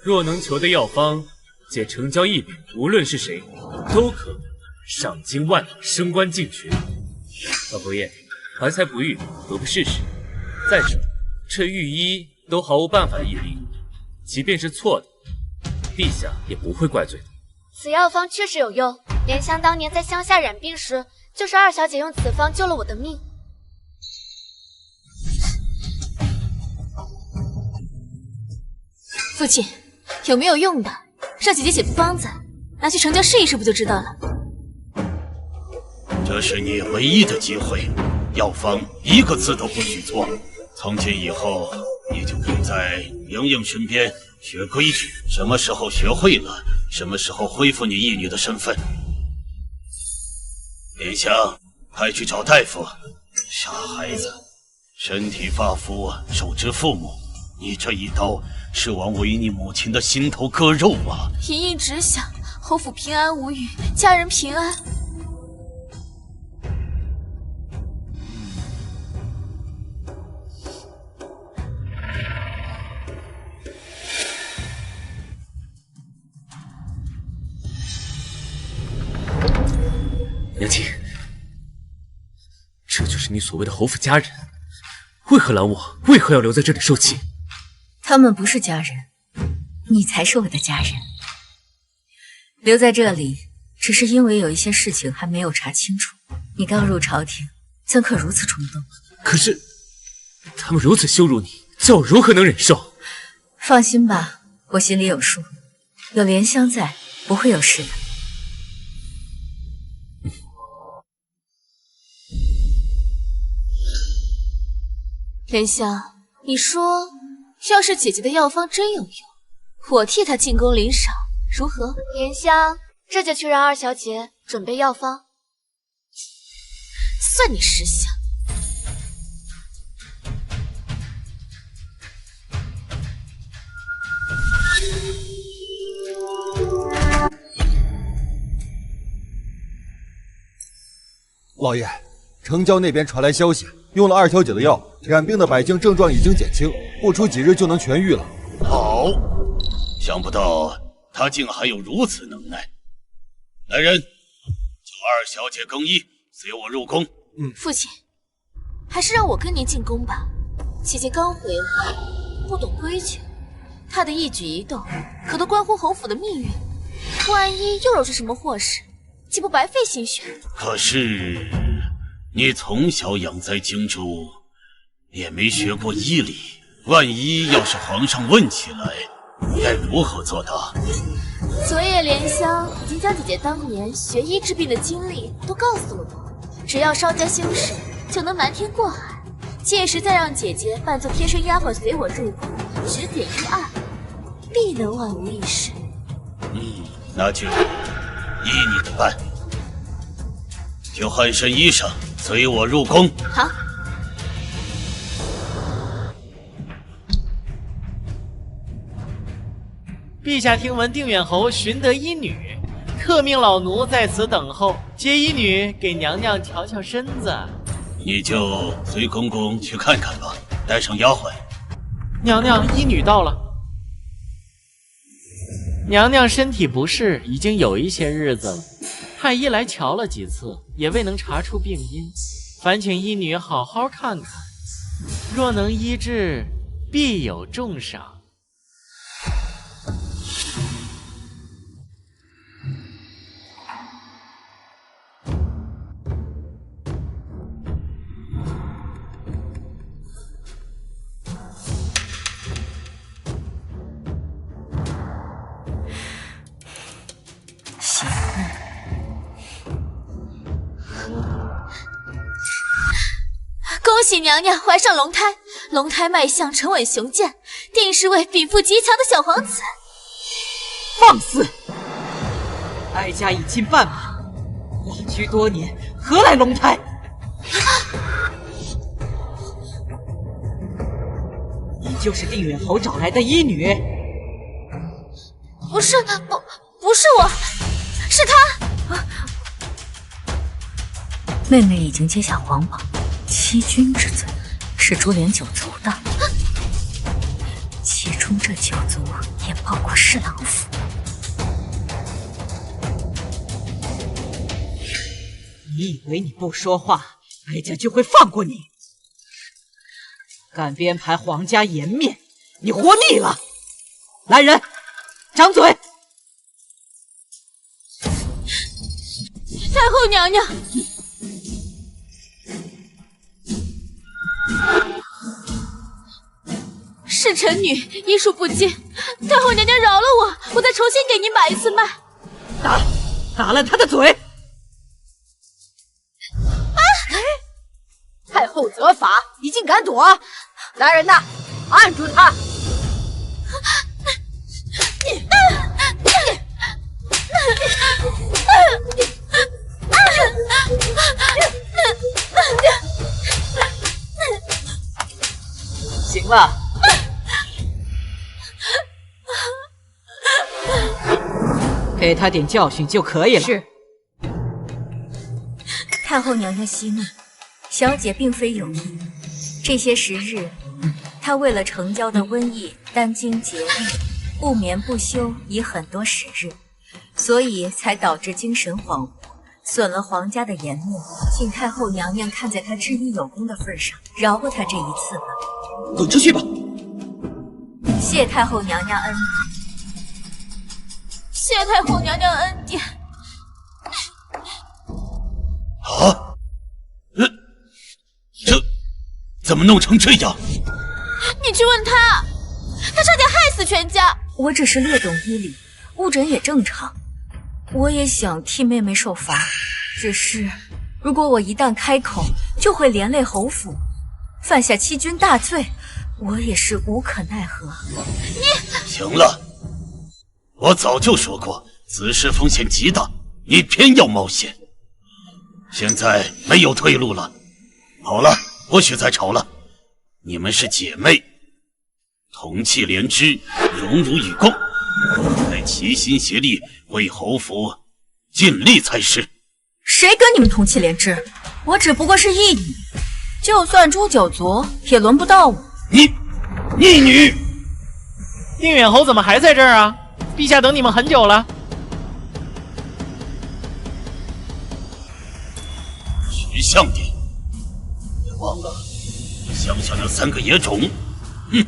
若能求得药方，姐成交一柄，无论是谁，都可赏金万两，升官进爵。老佛爷，怀才不遇，何不试试？再说，这御医都毫无办法的一兵，即便是错的，陛下也不会怪罪的。此药方确实有用，莲香当年在乡下染病时，就是二小姐用此方救了我的命。父亲，有没有用的？让姐姐写副方子，拿去成交试一试，不就知道了？这是你唯一的机会，药方一个字都不许错。从今以后，你就跟在莹莹身边学规矩，什么时候学会了，什么时候恢复你义女的身份。莲香，快去找大夫。傻孩子，身体发肤，受之父母。你这一刀是往为你母亲的心头割肉啊！莹莹只想侯府平安无虞，家人平安。娘亲，这就是你所谓的侯府家人，为何拦我？为何要留在这里受气？他们不是家人，你才是我的家人。留在这里，只是因为有一些事情还没有查清楚。你刚入朝廷，怎可如此冲动？可是，他们如此羞辱你，叫我如何能忍受？放心吧，我心里有数，有莲香在，不会有事的。莲香，你说，要是姐姐的药方真有用，我替她进宫领赏，如何？莲香，这就去让二小姐准备药方。算你识相。老爷，城郊那边传来消息，用了二小姐的药，染病的百姓症状已经减轻，不出几日就能痊愈了。好，想不到他竟还有如此能耐。来人，叫二小姐更衣，随我入宫。父亲，还是让我跟您进宫吧。姐姐刚回来，不懂规矩，她的一举一动可都关乎侯府的命运。万一又惹出什么祸事，岂不白费心血？可是你从小养在荆州，也没学过医理，万一要是皇上问起来，该如何作答？昨夜莲香已经将姐姐当年学医治病的经历都告诉了我，只要稍加修饰，就能瞒天过海。届时再让姐姐扮作贴身丫鬟随我入宫，指点一二，必能万无一失。那就依你的办。就换身衣裳，随我入宫。好。陛下听闻定远侯寻得医女，特命老奴在此等候，接医女给娘娘瞧瞧身子。你就随公公去看看吧，带上丫鬟。娘娘，医女到了。娘娘身体不适，已经有一些日子了。太医来瞧了几次，也未能查出病因，烦请医女好好看看，若能医治，必有重赏。恭喜娘娘怀上龙胎，龙胎脉象沉稳雄健，定是位禀赋极强的小皇子。放肆！哀家已经半马，隐居多年，何来龙胎？你就是定远侯找来的医女？不是我，是他。妹妹已经接下皇榜，欺君之罪是株连九族的。记住，中这9族也报过侍郎府。你以为你不说话，哀家就会放过你？敢编排皇家颜面，你活腻了！来人，张嘴！太后娘娘，是臣女医术不精，太后娘娘饶了我，我再重新给您把一次脉。打烂他的嘴！太后责罚，你竟敢躲！来人呐，按住他！行了，给他点教训就可以了。是。太后娘娘息怒，小姐并非有意。这些时日，她为了成交的瘟疫殚精竭虑，不眠不休已很多时日，所以才导致精神恍惚，损了皇家的颜面。请太后娘娘看在她知医有功的份上，饶过她这一次吧。滚出去吧！谢太后娘娘恩典。谢太后娘娘恩典。啊！这怎么弄成这样？你去问他，他差点害死全家。我只是略懂医理，误诊也正常。我也想替妹妹受罚，只是如果我一旦开口，就会连累侯府，犯下欺君大罪，我也是无可奈何。行了，我早就说过，此事风险极大，你偏要冒险。现在没有退路了。好了，不许再吵了。你们是姐妹，同气连枝，荣辱与共，该齐心协力为侯府尽力才是。谁跟你们同气连枝？我只不过是义女，就算诛9族也轮不到我。你逆女！定远侯怎么还在这儿啊？陛下等你们很久了。识相点，别忘了乡下那3个野种。哼！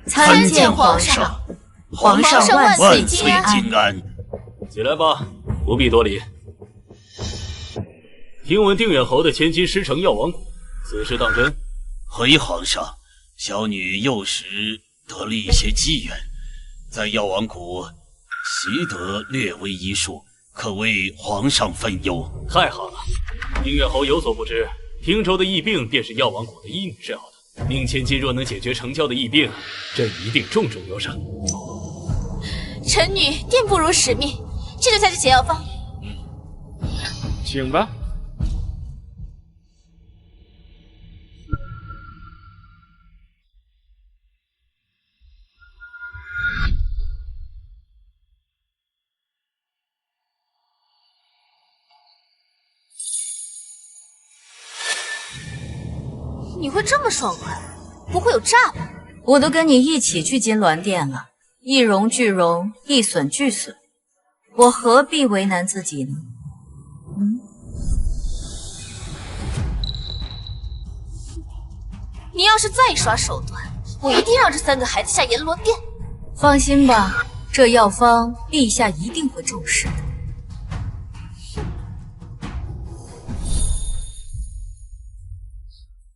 参见皇上，皇上万岁金安。起来吧，不必多礼。听闻定远侯的千金师承药王谷，此事当真？回皇上，小女幼时得了一些机缘，在药王谷习得略微医术，可为皇上分忧。太好了，定远侯有所不知，平州的疫病便是药王谷的医女治好的。宁千金若能解决成交的疫病，朕一定重重有赏。臣女定不辱使命，这就下去写药方。请吧。你会这么爽快？不会有诈吧？我都跟你一起去金銮殿了，一荣俱荣，一损俱损，我何必为难自己呢？你要是再耍手段，我一定让这3个孩子下阎罗殿。放心吧，这药方陛下一定会重视的。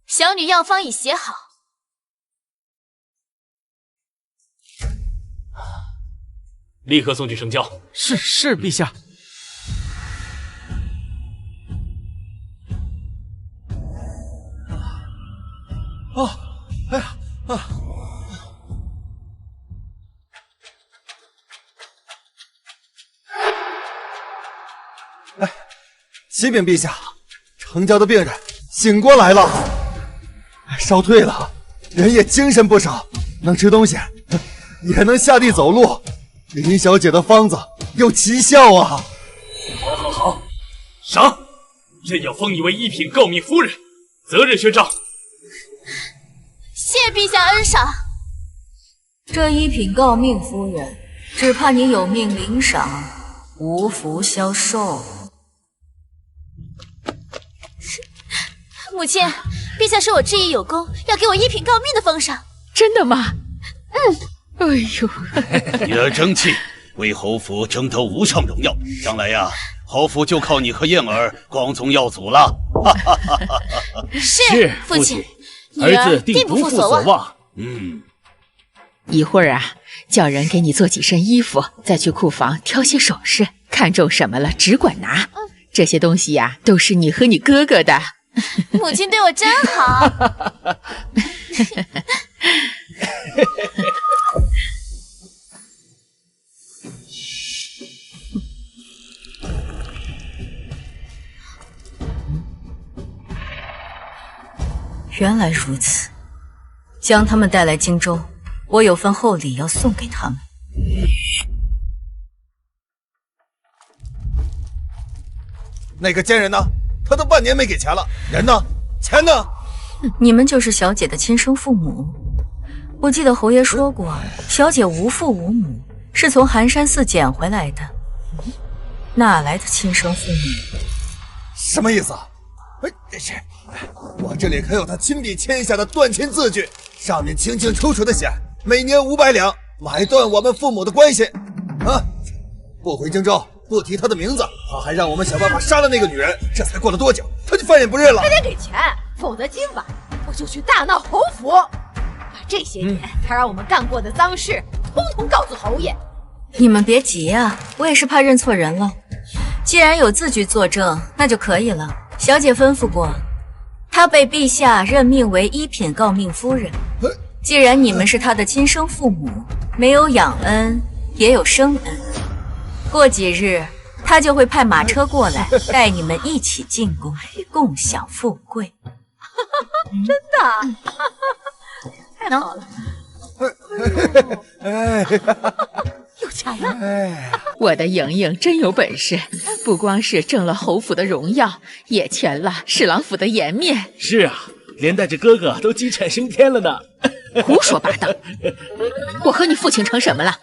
小女药方已写好，立刻送去成交。是，陛下。哎呀啊！哎，启禀陛下，成交的病人醒过来了，烧退了，人也精神不少，能吃东西，也能下地走路。林小姐的方子有奇效啊！好，赏，朕要封你为一品诰命夫人，择日宣召。谢陛下恩赏。这一品诰命夫人，只怕你有命领赏，无福消受。母亲，陛下说我治医有功，要给我一品诰命的封赏。真的吗？哎呦，女儿争气，为侯府争得无上荣耀。将来呀，侯府就靠你和燕儿光宗耀祖了。是，父亲，儿子定不负所望。一会儿啊，叫人给你做几身衣服，再去库房挑些首饰，看中什么了只管拿。这些东西呀，都是你和你哥哥的。母亲对我真好。原来如此，将他们带来荆州，我有份厚礼要送给他们。那个奸人呢？他都半年没给钱了，人呢？钱呢？你们就是小姐的亲生父母。我记得侯爷说过，小姐无父无母，是从寒山寺捡回来的，哪来的亲生父母？什么意思啊？我这里可有他亲笔签下的断亲字据，上面清清楚楚的写，每年500两，买断我们父母的关系。啊！不回荆州，不提他的名字，他还让我们想办法杀了那个女人。这才过了多久，他就翻脸不认了。还得给钱，否则今晚我就去大闹侯府，把这些年他让我们干过的脏事，通通告诉侯爷。你们别急啊，我也是怕认错人了。既然有字据作证，那就可以了。小姐吩咐过，她被陛下任命为一品诰命夫人。既然你们是她的亲生父母，没有养恩也有生恩。过几日，她就会派马车过来，带你们一起进宫，共享富贵。真的？太好了！有钱了！我的莹莹真有本事，不光是挣了侯府的荣耀，也全了侍郎府的颜面。是啊，连带着哥哥都鸡犬升天了呢。胡说八道！我和你父亲成什么了？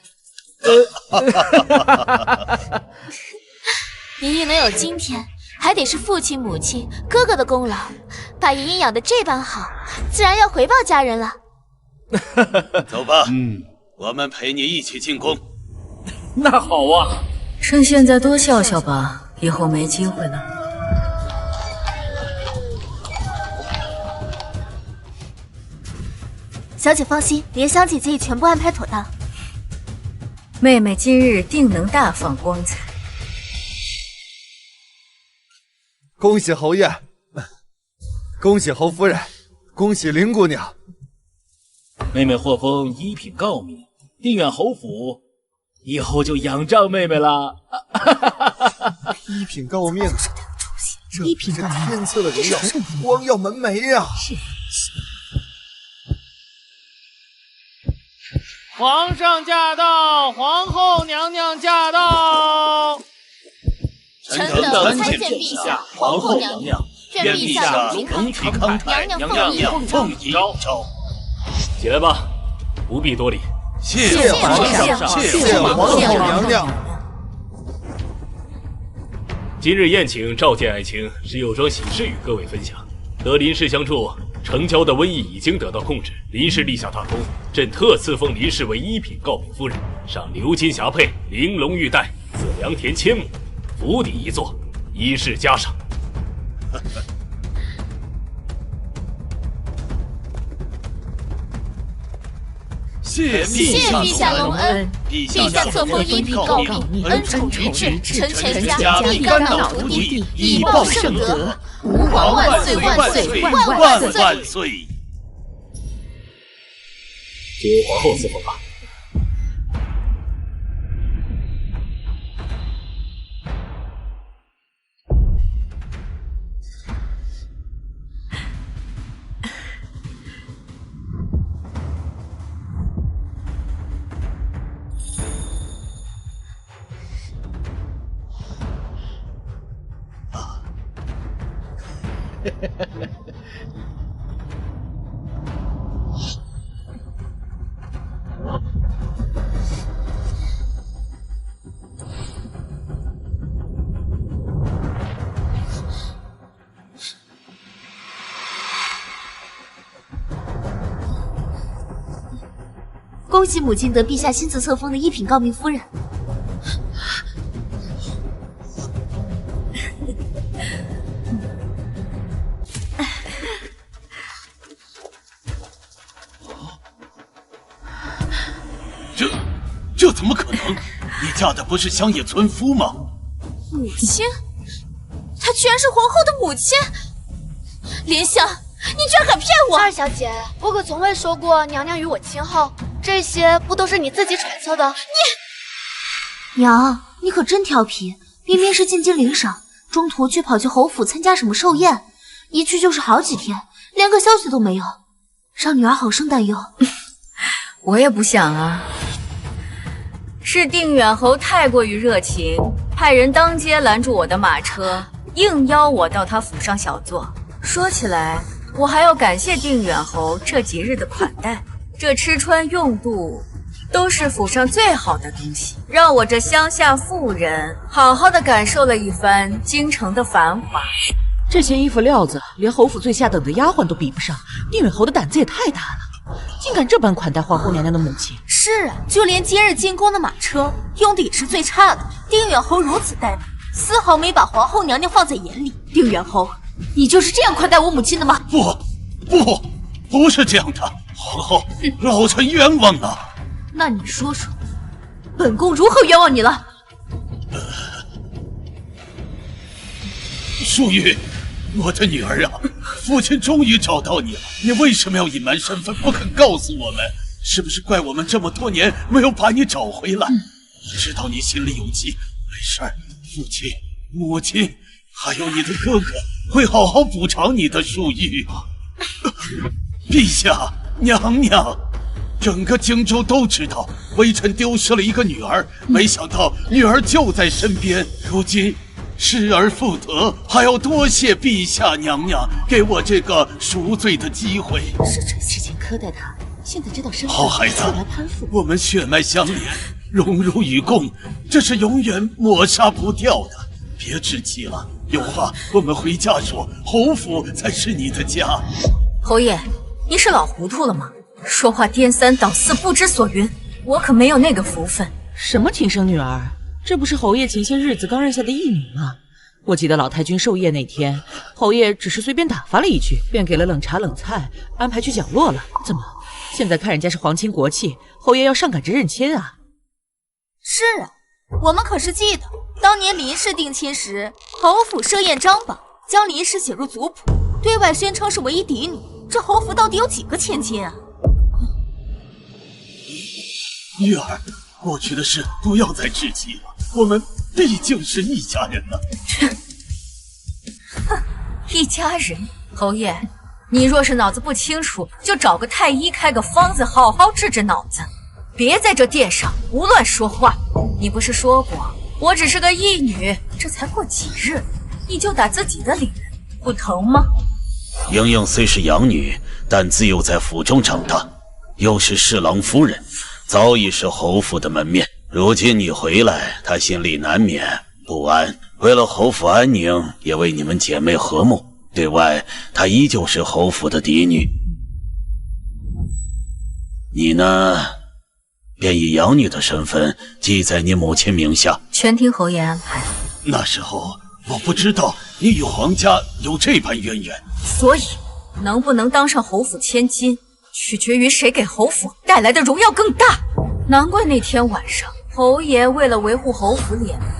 莹莹能有今天，还得是父亲、母亲、哥哥的功劳。把莹莹养得这般好，自然要回报家人了。走吧，我们陪你一起进宫。那好啊，趁现在多笑笑吧，以后没机会了。小姐放心，莲香姐姐已全部安排妥当。妹妹今日定能大放光彩。恭喜侯爷，恭喜侯夫人，恭喜林姑娘。妹妹获封一品诰命，定远侯府，以后就仰仗妹妹了。一品诰命，这是天赐的荣耀，光耀门楣啊！皇上驾到，皇后娘娘驾到。臣等参见陛下、皇后娘娘，愿陛下龙体慷慨，娘娘奉遗诏。起来吧，不必多礼。谢皇上，谢皇后娘娘。今日宴请召见爱卿，是有桩喜事与各位分享。得林氏相助，城郊的瘟疫已经得到控制，林氏立下大功，朕特赐封林氏为一品诰命夫人，赏鎏金匣佩、玲珑玉带，赐良田1000亩，府邸1座，衣饰加赏。谢陛下隆恩，陛下册封一品诰命，恩宠于至，臣全家必肝脑涂地，以报圣德。吾皇万岁万岁万岁！就由皇后赐封吧。恭喜母亲得陛下亲自册封的一品诰命夫人。这怎么可能？你嫁的不是乡野村夫吗？母亲？她居然是皇后的母亲！莲香，你居然敢骗我！二小姐，我可从未说过娘娘与我亲厚，这些不都是你自己揣测的？娘，你可真调皮！明明是进京领赏，中途却跑去侯府参加什么寿宴，一去就是好几天，连个消息都没有，让女儿好生担忧。我也不想啊。是定远侯太过于热情，派人当街拦住我的马车，硬邀我到他府上小坐。说起来，我还要感谢定远侯这几日的款待，这吃穿用度都是府上最好的东西，让我这乡下妇人好好的感受了一番京城的繁华。这些衣服料子，连侯府最下等的丫鬟都比不上，定远侯的胆子也太大了，竟敢这般款待皇后娘娘的母亲。是啊，就连今日进宫的马车用的也是最差的。定远侯如此怠慢，丝毫没把皇后娘娘放在眼里。定远侯，你就是这样款待我母亲的吗？不是这样的，皇后，老臣冤枉啊！那你说说，本宫如何冤枉你了？淑玉，我的女儿啊，父亲终于找到你了，你为什么要隐瞒身份，不肯告诉我们？是不是怪我们这么多年没有把你找回来？知道你心里有急，没事儿，父亲、母亲还有你的哥哥会好好补偿你的。淑玉，陛下、娘娘，整个荆州都知道微臣丢失了一个女儿，没想到女儿就在身边，如今失而复得，还要多谢陛下娘娘给我这个赎罪的机会。是这之前苛待他，现在知道身份，好孩子来攀附，我们血脉相连，荣辱与共，这是永远抹杀不掉的。别置气了，有话我们回家说，侯府才是你的家。侯爷，你是老糊涂了吗？说话颠三倒四，不知所云，我可没有那个福分。什么亲生女儿？这不是侯爷前些日子刚认下的义女吗？我记得老太君寿宴那天，侯爷只是随便打发了一句，便给了冷茶冷菜，安排去角落了。怎么，现在看人家是皇亲国戚，侯爷要上赶着认亲啊？是啊，我们可是记得当年林氏定亲时，侯府设宴张榜，将林氏写入族谱，对外宣称是唯一嫡女。这侯府到底有几个千金啊？玉儿，过去的事不要再置气了，我们毕竟是一家人呢。哼，一家人。侯爷，你若是脑子不清楚，就找个太医开个方子，好好治治脑子，别在这殿上胡乱说话。你不是说过我只是个义女，这才过几日，你就打自己的脸，不疼吗？莹莹虽是养女，但自幼在府中长大，又是侍郎夫人，早已是侯府的门面。如今你回来，她心里难免不安。为了侯府安宁，也为你们姐妹和睦，对外她依旧是侯府的嫡女。你呢，便以养女的身份记在你母亲名下，全听侯爷安排。那时候我不知道你与皇家有这般渊源，所以能不能当上侯府千金，取决于谁给侯府带来的荣耀更大。难怪那天晚上侯爷为了维护侯府脸面，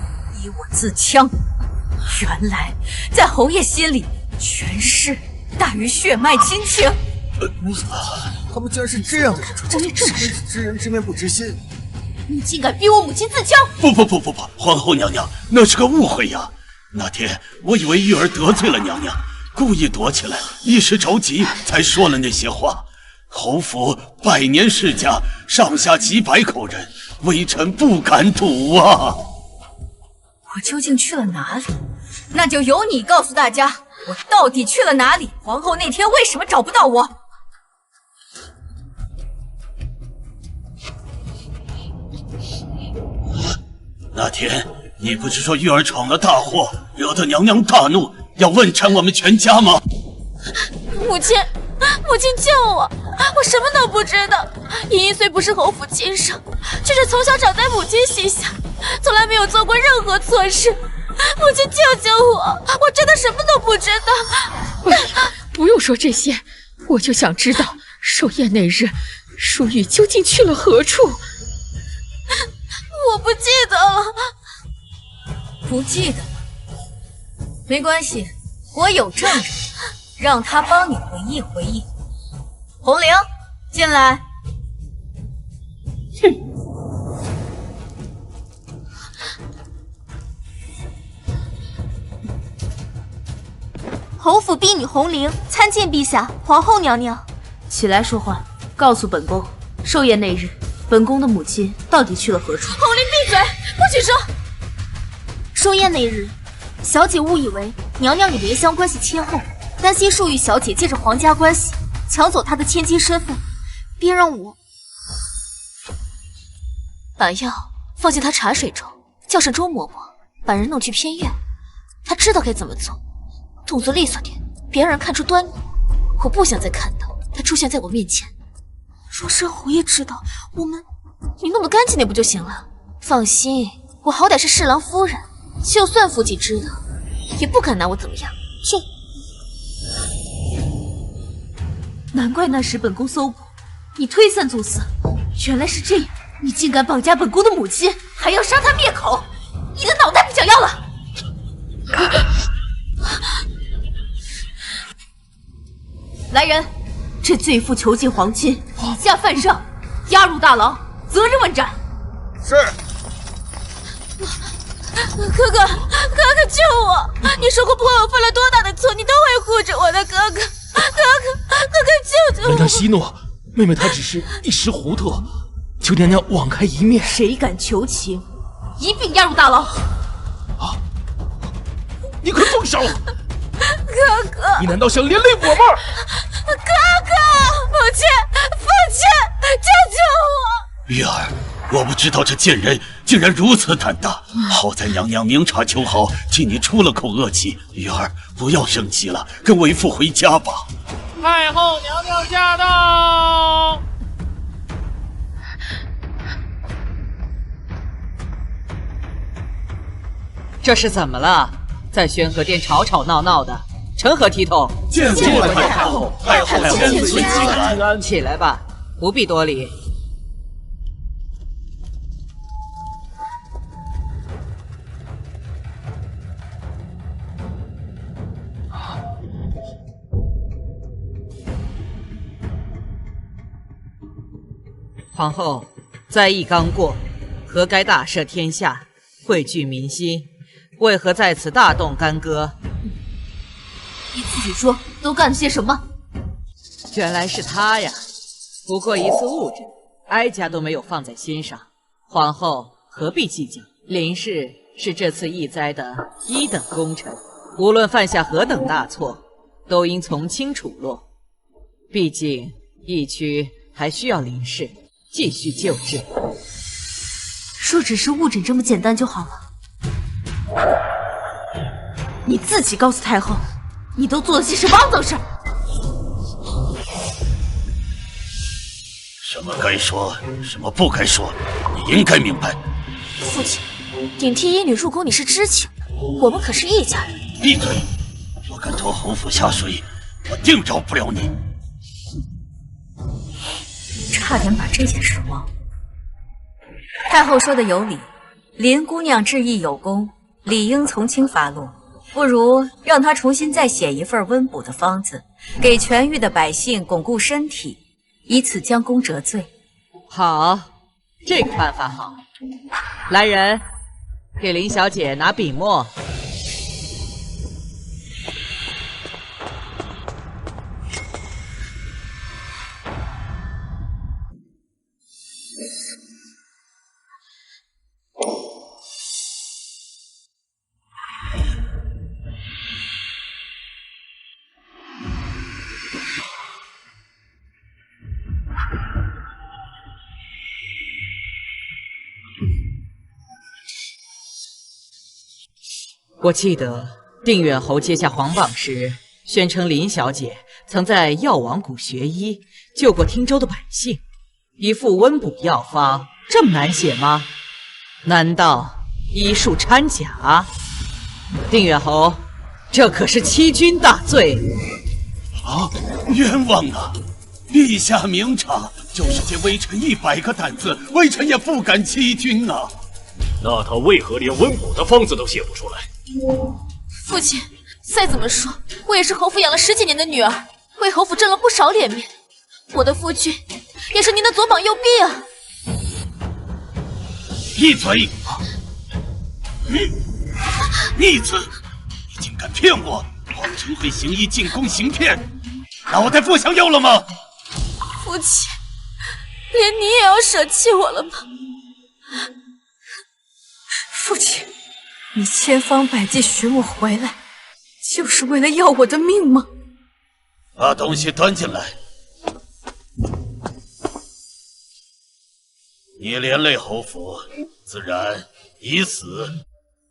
逼我自枪。原来在侯爷心里，权势大于血脉亲情。他们竟然是这样的人，真是知人知面不知心。你竟敢逼我母亲自枪！不，皇后娘娘，那是个误会呀。那天我以为玉儿得罪了娘娘，故意躲起来，一时着急才说了那些话。侯府100年世家，上下几百口人，微臣不敢赌啊。我究竟去了哪里？那就由你告诉大家，我到底去了哪里？皇后那天为什么找不到我？那天你不是说玉儿闯了大祸，惹得娘娘大怒，要问斩我们全家吗？母亲，母亲救我！我什么都不知道。茵茵虽不是侯府亲生，却是从小长在母亲膝下，从来没有做过任何错事。母亲救救我！我真的什么都不知道。不用说这些，我就想知道寿宴那日，淑玉究竟去了何处。我不记得了。不记得了，没关系，我有证人，让他帮你回忆回忆。红玲，进来。侯府婢女红玲参见陛下、皇后娘娘。起来说话，告诉本宫，寿宴那日，本宫的母亲到底去了何处？红玲闭嘴，不许说。寿宴那日，小姐误以为娘娘与莲香关系亲厚，担心淑玉小姐借着皇家关系抢走她的千金身份，便让我把药放进她茶水中，叫上周嬷嬷，把人弄去偏院。她知道该怎么做，动作利索点，别让人看出端倪。我不想再看到她出现在我面前。若是侯爷知道，你弄得干净点不就行了？放心，我好歹是侍郎夫人，就算父亲知道，也不敢拿我怎么样。去。难怪那时本宫搜捕你推三阻四，原来是这样！你竟敢绑架本宫的母亲，还要杀她灭口！你的脑袋不想要了！来人，这罪妇囚禁皇亲，以下犯上，押入大牢，责任问斩。是。哥哥救我！你说过不管我犯了多大的错，你都会护着我的。哥哥救救我！娘娘息怒，妹妹她只是一时糊涂，求娘娘网开一面。谁敢求情，一并押入大牢。啊！你快放手！哥哥，你难道想连累我吗？哥哥，母亲，父亲，救救我！玉儿，我不知道这贱人竟然如此胆大，好在娘娘明察秋毫，替你出了口恶气。玉儿，不要生气了，跟为父回家吧。太后娘娘驾到！这是怎么了？在宣和殿吵吵闹闹的，成何体统？见过太后，太后千岁请安。起来吧，不必多礼。皇后，灾异刚过，何该大赦天下，汇聚民心？为何在此大动干戈？你自己说，都干了些什么？原来是他呀！不过一次误诊，哀家都没有放在心上。皇后何必计较？林氏是这次疫灾的1等功臣，无论犯下何等大错，都应从轻处落。毕竟疫区还需要林氏继续救治。说只是误诊这么简单就好了。你自己告诉太后，你都做了些什么肮脏事儿？什么该说，什么不该说，你应该明白。父亲，顶替医女入宫你是知情的，我们可是一家人。闭嘴！我敢拖侯府下水，我定饶不了你。差点把这件事忘了。太后说的有理，林姑娘治疫有功，理应从轻发落。不如让她重新再写一份温补的方子，给痊愈的百姓巩固身体，以此将功折罪。好，这个办法好。来人，给林小姐拿笔墨。我记得定远侯接下皇榜时，宣称林小姐曾在药王谷学医，救过汀州的百姓，一副温补药方，这么难写吗？难道医术掺假？定远侯，这可是欺君大罪！啊，冤枉啊！陛下明察，就是借微臣100个胆子，微臣也不敢欺君啊！那他为何连温补的方子都写不出来？父亲，再怎么说，我也是侯府养了10几年的女儿，为侯府挣了不少脸面。我的夫君也是您的左膀右臂啊！闭嘴！逆子，你竟敢骗我！皇城会行医进宫行骗，脑袋不想要了吗？父亲，连你也要舍弃我了吗？父亲，你千方百计寻我回来，就是为了要我的命吗？把东西端进来。你连累侯府，自然以死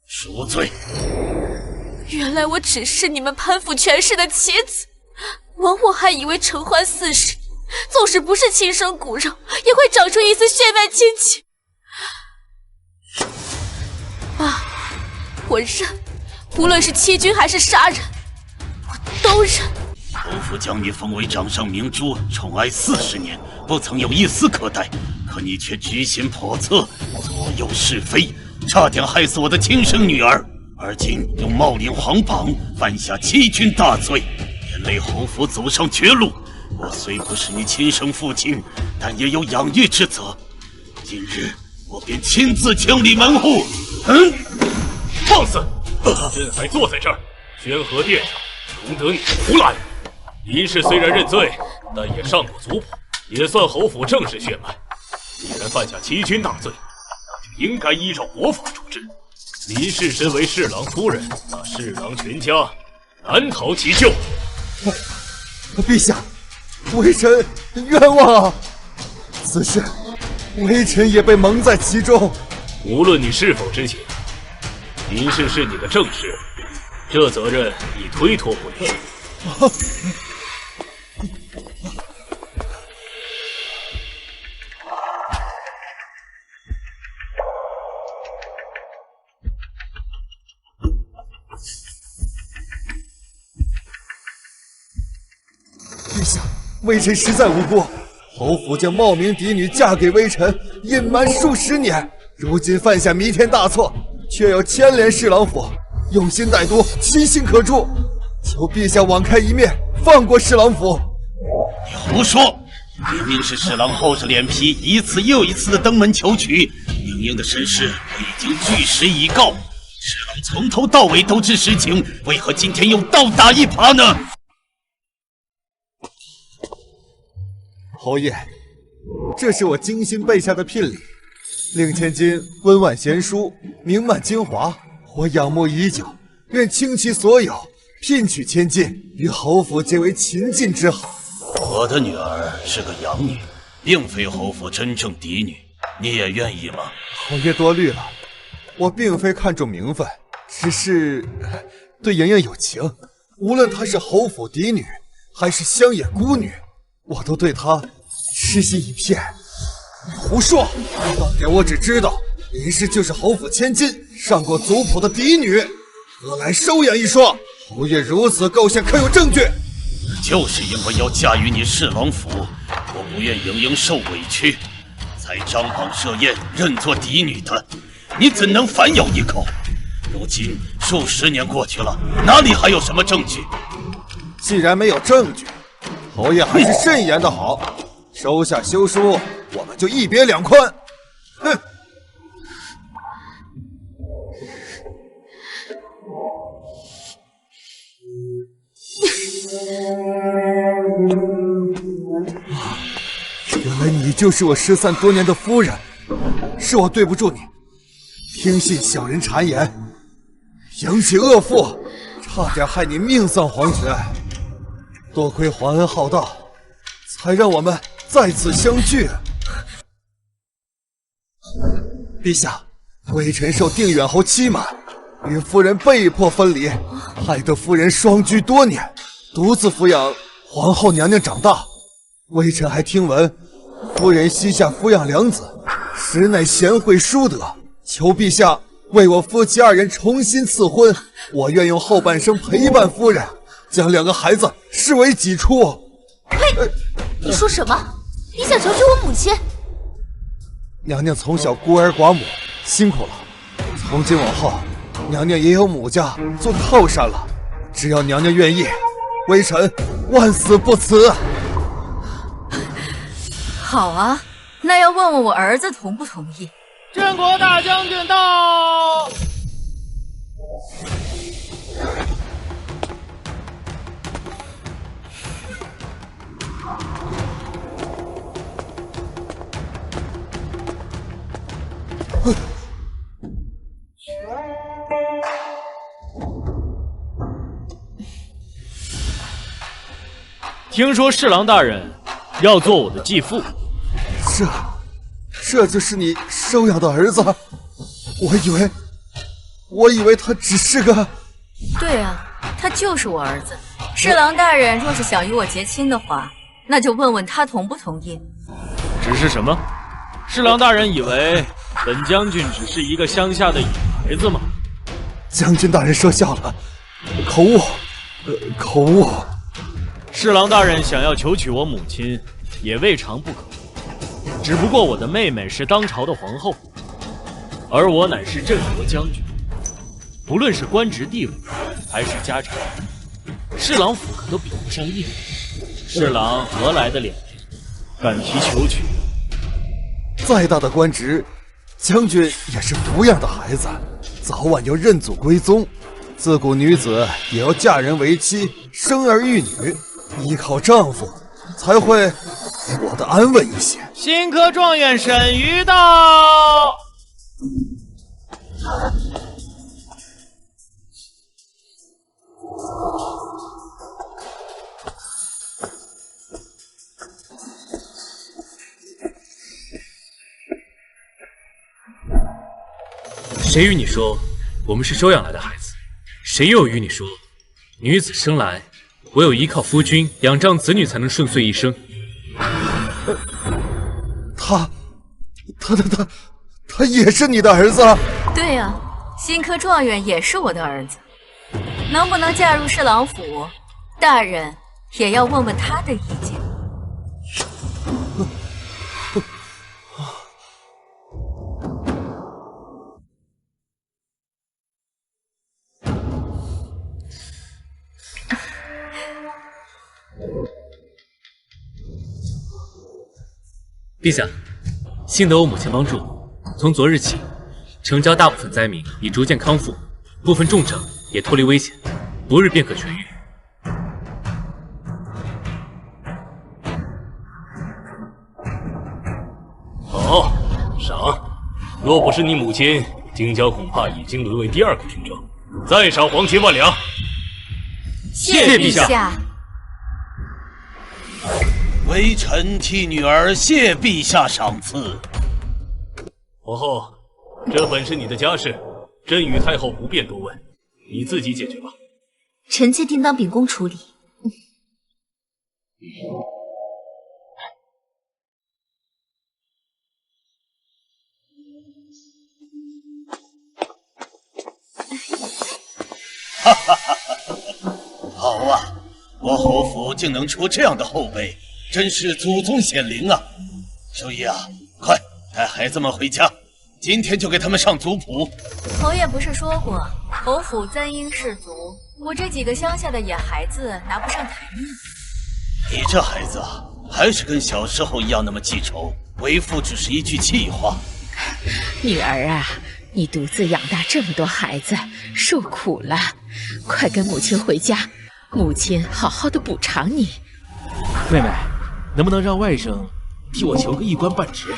赎罪。原来我只是你们潘府权势的妻子，我还以为承欢4世，纵使不是亲生骨肉，也会长出一丝血脉亲情。爸，我认，无论是欺君还是杀人，我都认。侯府将你封为掌上明珠，宠爱40年，不曾有一丝可待，可你却居心叵测，左右是非，差点害死我的亲生女儿。而今又冒领皇榜，犯下欺君大罪，连累侯府走上绝路。我虽不是你亲生父亲，但也有养育之责。今日我便亲自清理门户。放肆！朕还坐在这儿，宣和殿上容得你胡来？林氏虽然认罪，但也上过族谱，也算侯府正式血脉。既然犯下欺君大罪，那就应该依照国法处置。林氏身为侍郎夫人，那侍郎全家难逃其咎。陛下，微臣冤枉啊！此事微臣也被蒙在其中。无论你是否知情，林氏是你的正室，这责任你推脱不了。陛下，微臣实在无辜，侯府将冒名嫡女嫁给微臣，隐瞒数10年，如今犯下弥天大错，却要牵连侍郎府，用心歹毒，其心可诛。求陛下网开一面，放过侍郎府。你胡说！明明是侍郎厚着脸皮，一次又一次的登门求娶。莹莹的身世我已经据实以告，侍郎从头到尾都知实情，为何今天又倒打一耙呢？侯爷，这是我精心备下的聘礼，令千金温婉贤淑，名满京华。我仰慕已久，愿倾其所有，聘娶千金，与侯府结为秦晋之好。我的女儿是个养女，并非侯府真正嫡女，你也愿意吗？侯爷多虑了，我并非看重名分，只是对莹莹有情。无论她是侯府嫡女，还是乡野孤女，我都对她痴心一片。胡说！当年我只知道林氏就是侯府千金，上过族谱的嫡女，何来收养一说？侯爷如此构陷，可有证据？就是因为要嫁于你侍郎府，我不愿莹莹受委屈，才张榜设宴认作嫡女的。你怎能反咬一口？如今数10年过去了，哪里还有什么证据？既然没有证据，侯爷还是慎言的好，收下休书，我们就一别两宽。哼！原来你就是我失散多年的夫人，是我对不住你，听信小人谗言，扬起恶妇，差点害你命丧黄泉。多亏皇恩浩荡，才让我们再次相聚。陛下，微臣受定远侯欺瞒，与夫人被迫分离，害得夫人双居多年，独自抚养皇后娘娘长大。微臣还听闻，夫人膝下抚养两子，实乃贤惠淑德，求陛下为我夫妻二人重新赐婚，我愿用后半生陪伴夫人，将两个孩子视为己出。呸！你说什么？你想求娶我母亲？娘娘从小孤儿寡母，辛苦了。从今往后，娘娘也有母家做靠山了。只要娘娘愿意，微臣万死不辞。好啊，那要问问我儿子同不同意？郑国大将军到。听说侍郎大人要做我的继父，这就是你收养的儿子？我以为他只是个……对啊，他就是我儿子。侍郎大人若是想与我结亲的话，那就问问他同不同意。只是什么？侍郎大人以为本将军只是一个乡下的野孩子吗？将军大人说笑了，口误。侍郎大人想要求娶我母亲，也未尝不可。只不过我的妹妹是当朝的皇后，而我乃是镇国将军，不论是官职地位，还是家产，侍郎府可都比不上一。侍郎何来的脸面，敢提求娶？再大的官职，将军也是抚养的孩子，早晚要认祖归宗。自古女子也要嫁人为妻，生儿育女，依靠丈夫才会活得安稳一些。新科状元沈瑜到。谁与你说我们是收养来的孩子？谁又与你说女子生来唯有依靠夫君仰仗子女才能顺遂一生？他也是你的儿子？对呀，新科状元也是我的儿子。能不能嫁入侍郎府，大人也要问问他的意见。陛下，幸得我母亲帮助，从昨日起，城郊大部分灾民已逐渐康复，部分重症也脱离危险，不日便可痊愈。好，赏。若不是你母亲，荆郊恐怕已经沦为第二个军政。再赏黄金万两。谢陛下。微臣替女儿谢陛下赏赐。皇后，这本是你的家事，朕与太后不便多问，你自己解决吧。臣妾定当秉公处理。哈哈哈！好啊，我侯府竟能出这样的后辈，真是祖宗显灵啊！周姨啊，快带孩子们回家，今天就给他们上族谱。侯爷不是说过，侯府簪缨氏族，我这几个乡下的野孩子拿不上台面。你这孩子啊，还是跟小时候一样那么记仇，为父只是一句气话。女儿啊，你独自养大这么多孩子，受苦了，快跟母亲回家，母亲好好的补偿你。妹妹，能不能让外甥替我求个一官半职？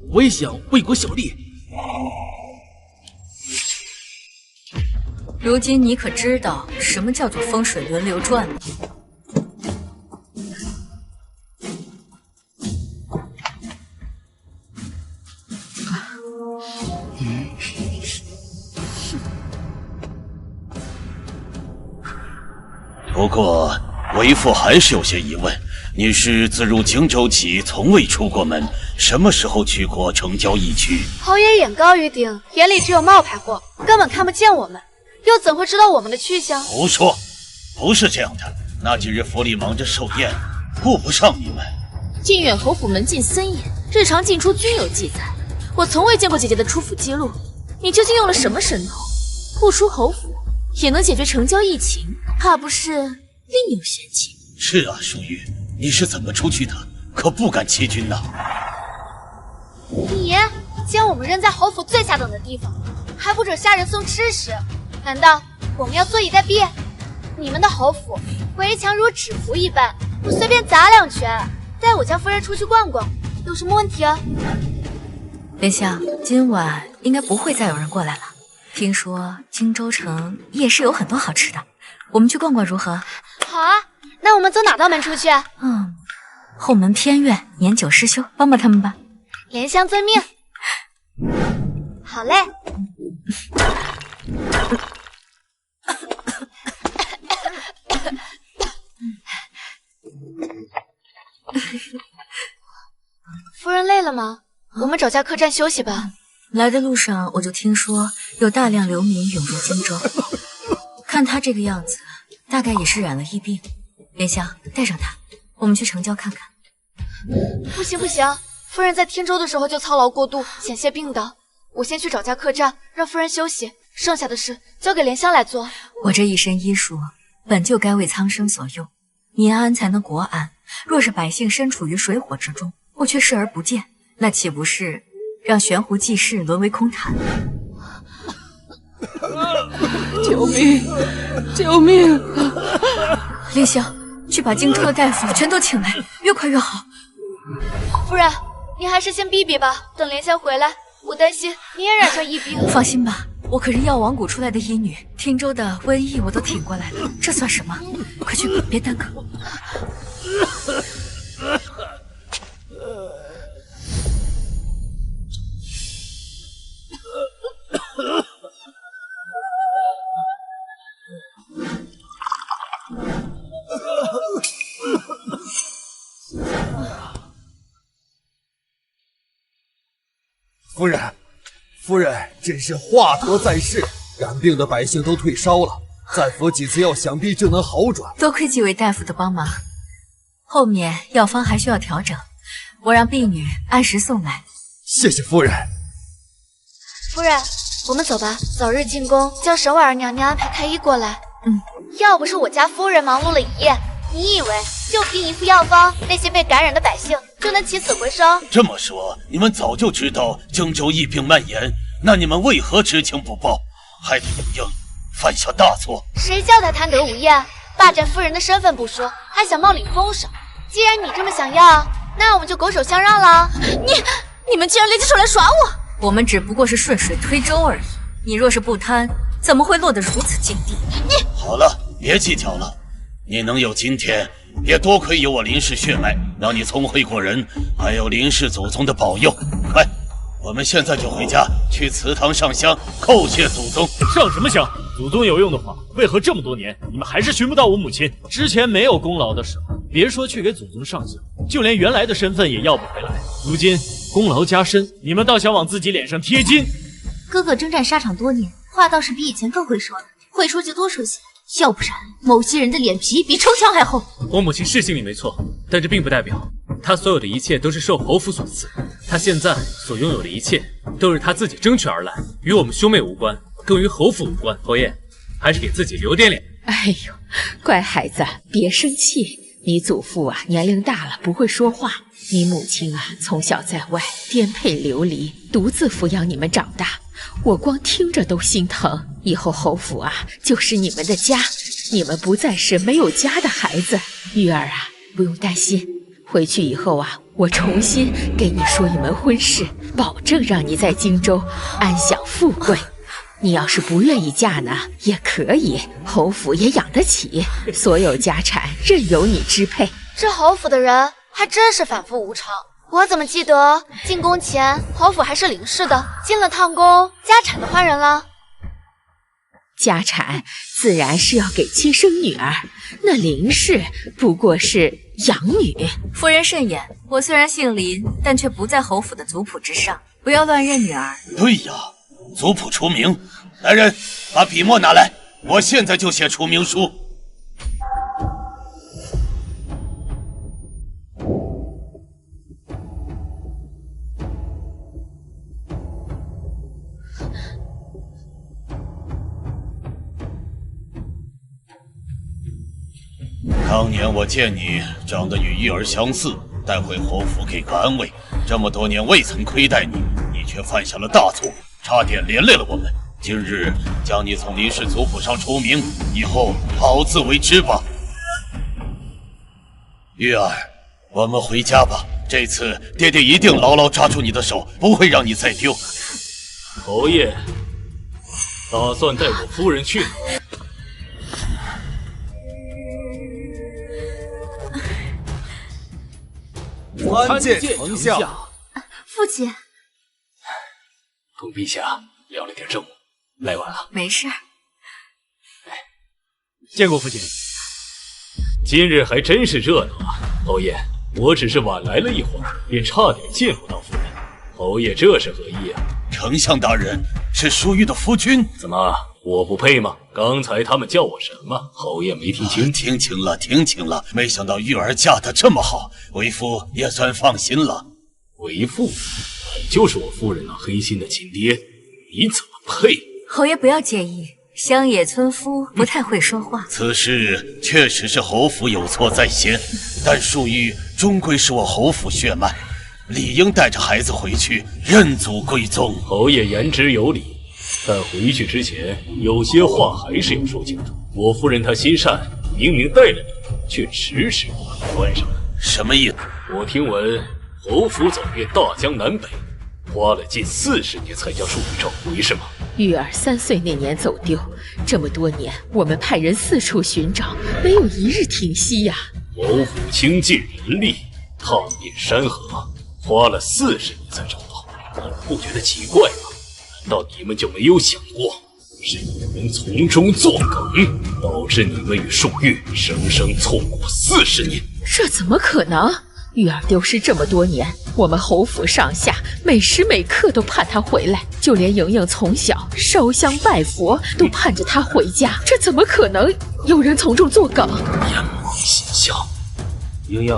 我也想为国效力。如今你可知道什么叫做风水轮流转吗？不过为父还是有些疑问，你是自入荆州起从未出过门，什么时候去过城郊疫区？侯爷眼高于顶，眼里只有冒牌货，根本看不见我们，又怎会知道我们的去向？胡说，不是这样的。那几日府里忙着寿宴，顾不上你们。靖远侯府门禁森严，日常进出均有记载。我从未见过姐姐的出府记录，你究竟用了什么神通？不出侯府也能解决城郊疫情，怕不是另有玄机？是啊，淑玉，你是怎么出去的？可不敢欺君呐！你爷将我们扔在侯府最下等的地方，还不准下人送吃食，难道我们要坐以待毙？你们的侯府围墙如纸符一般，我随便砸2拳，带我家夫人出去逛逛，有什么问题啊？莲香，今晚应该不会再有人过来了。听说荆州城夜市有很多好吃的，我们去逛逛如何？好啊，那我们走哪道门出去？后门偏院，年久失修，帮帮他们吧。莲香遵命。好嘞。夫人累了吗？我们找家客栈休息吧。来的路上我就听说有大量流民涌入荆州，看他这个样子，大概也是染了疫病。莲香，带上他，我们去城郊看看。不行不行，夫人在天州的时候就操劳过度，险些病倒。我先去找家客栈，让夫人休息，剩下的事交给莲香来做。我这一身医术本就该为苍生所用，民安才能国安。若是百姓身处于水火之中，我却视而不见，那岂不是让悬壶济世沦为空谈？救命！救命！莲香，去把荆州的大夫全都请来，越快越好。夫人，您还是先避避吧，等莲香回来，我担心您也染上疫病。放心吧，我可是药王谷出来的医女，汀州的瘟疫我都挺过来了，这算什么？快去吧，别耽搁。夫人，夫人真是华佗在世，染病的百姓都退烧了，再服几次药，想必就能好转。多亏几位大夫的帮忙，后面药方还需要调整，我让婢女按时送来。谢谢夫人。夫人，我们走吧，早日进宫，叫沈婉儿娘娘安排太医过来。要不是我家夫人忙碌了一夜，你以为就凭一副药方，那些被感染的百姓就能起死回生？这么说，你们早就知道荆州疫病蔓延，那你们为何知情不报，害得莹莹犯下大错？谁叫他贪得无厌，霸占夫人的身份不说，还想冒领封赏。既然你这么想要，那我们就狗手相让了。你们竟然联起手来耍我！我们只不过是顺水推舟而已，你若是不贪，怎么会落得如此境地？好了，别计较了。你能有今天，也多亏有我林氏血脉，让你聪慧过人，还有林氏祖宗的保佑。快，我们现在就回家，去祠堂上香，叩谢祖宗。上什么香？祖宗有用的话，为何这么多年你们还是寻不到我母亲？之前没有功劳的时候，别说去给祖宗上香，就连原来的身份也要不回来。如今功劳加身，你们倒想往自己脸上贴金。哥哥征战沙场多年，话倒是比以前更会说了，会说就多说些，要不然某些人的脸皮比抽枪还厚。我母亲是姓李没错，但这并不代表她所有的一切都是受侯府所赐。她现在所拥有的一切都是她自己争取而来，与我们兄妹无关，更与侯府无关。侯爷，还是给自己留点脸。哎呦，乖孩子，别生气。你祖父啊，年龄大了不会说话。你母亲啊，从小在外颠沛流离，独自抚养你们长大，我光听着都心疼。以后侯府啊，就是你们的家，你们不再是没有家的孩子。玉儿啊，不用担心，回去以后啊，我重新给你说一门婚事，保证让你在荆州安享富贵。你要是不愿意嫁呢，也可以，侯府也养得起，所有家产任由你支配。这侯府的人还真是反复无常。我怎么记得进宫前侯府还是林氏的，进了趟宫，家产都换人了。家产自然是要给亲生女儿，那林氏不过是养女。夫人慎言，我虽然姓林，但却不在侯府的族谱之上，不要乱认女儿。对呀，族谱除名。来人，把笔墨拿来，我现在就写除名书。当年我见你长得与玉儿相似，带回侯府给个安慰。这么多年未曾亏待你，你却犯下了大错，差点连累了我们。今日将你从林氏族谱上除名，以后好自为之吧。玉儿，我们回家吧。这次爹爹一定牢牢抓住你的手，不会让你再丢。侯爷，打算带我夫人去哪？参见丞相。父亲，同陛下聊了点政务，来晚了。没事。见过父亲。今日还真是热闹啊，侯爷。我只是晚来了一会儿，便差点见不到夫人。侯爷这是何意啊？丞相大人是淑玉的夫君，怎么我不配吗？刚才他们叫我什么？侯爷没听清？听清了。没想到玉儿嫁得这么好，为夫也算放心了。为父，就是我夫人那黑心的亲爹，你怎么配？侯爷不要介意，乡野村夫不太会说话。此事确实是侯府有错在先，但淑玉终归是我侯府血脉，理应带着孩子回去认祖归宗。侯爷言之有理，但回去之前有些话还是要说清楚。我夫人她心善，明明带了你，却迟迟不把你关上来。什么意思？我听闻侯府走遍大江南北，花了近40年才将淑玉找回，是吗？玉儿3岁那年走丢，这么多年我们派人四处寻找，没有一日停息呀。侯府倾尽人力，踏遍山河，花了40年才找到，你们不觉得奇怪吗？难道你们就没有想过，是有人从中作梗，导致你们与淑玉生生错过40年？这怎么可能？玉儿丢失这么多年，我们侯府上下每时每刻都盼她回来，就连莹莹从小烧香拜佛都盼着她回家，这怎么可能有人从中作梗？眼蒙心笑。莹莹，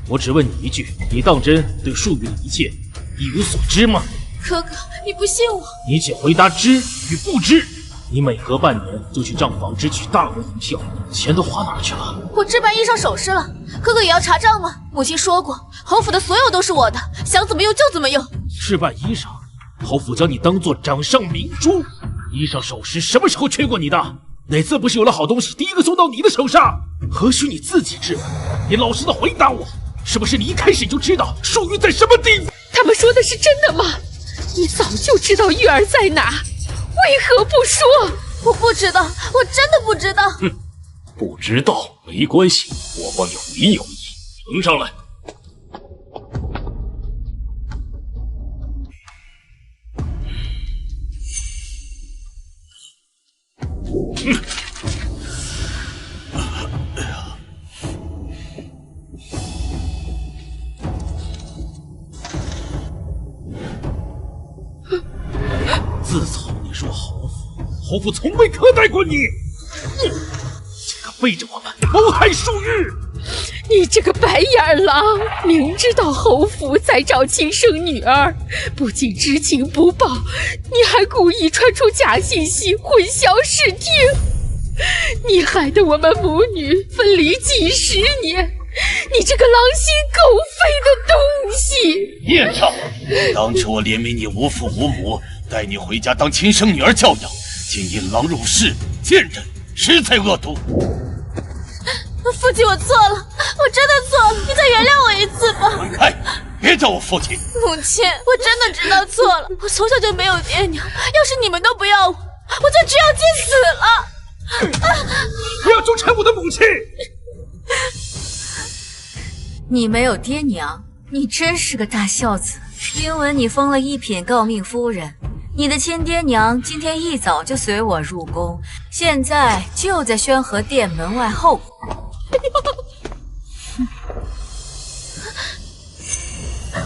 我只问你一句，你当真对淑玉的一切一无所知吗？哥哥，你不信我？你请回答知与不知。你每隔半年就去账房支取大额银票，钱都花哪儿去了？我置办衣裳首饰了，哥哥也要查账吗？母亲说过，侯府的所有都是我的，想怎么用就怎么用。置办衣裳，侯府将你当做掌上明珠，衣裳首饰什么时候缺过你的？哪次不是有了好东西第一个送到你的手上？何须你自己质问？你老实的回答我，是不是你一开始就知道淑玉在什么地方？他们说的是真的吗？你早就知道玉儿在哪，为何不说？我不知道，我真的不知道。哼，不知道没关系，我方有理有依，呈上来。自从你入侯府，侯府从未苛待过你。这个背着我们谋害淑玉！你这个白眼狼，明知道侯府在找亲生女儿，不仅知情不报，你还故意传出假信息，混淆视听。你害得我们母女分离几10年，你这个狼心狗肺的东西！孽障！当初我怜悯你无父无母，带你回家当亲生女儿教养，竟引狼入室，贱人实在恶毒。父亲，我错了，我真的错了，你再原谅我一次吧。滚开！别叫我父亲。母亲，我真的知道错了，我从小就没有爹娘，要是你们都不要我，我就只要去死了。不要纠缠我的母亲！你没有爹娘，你真是个大孝子。听闻你封了1品诰命夫人，你的亲爹娘今天一早就随我入宫，现在就在宣和殿门外候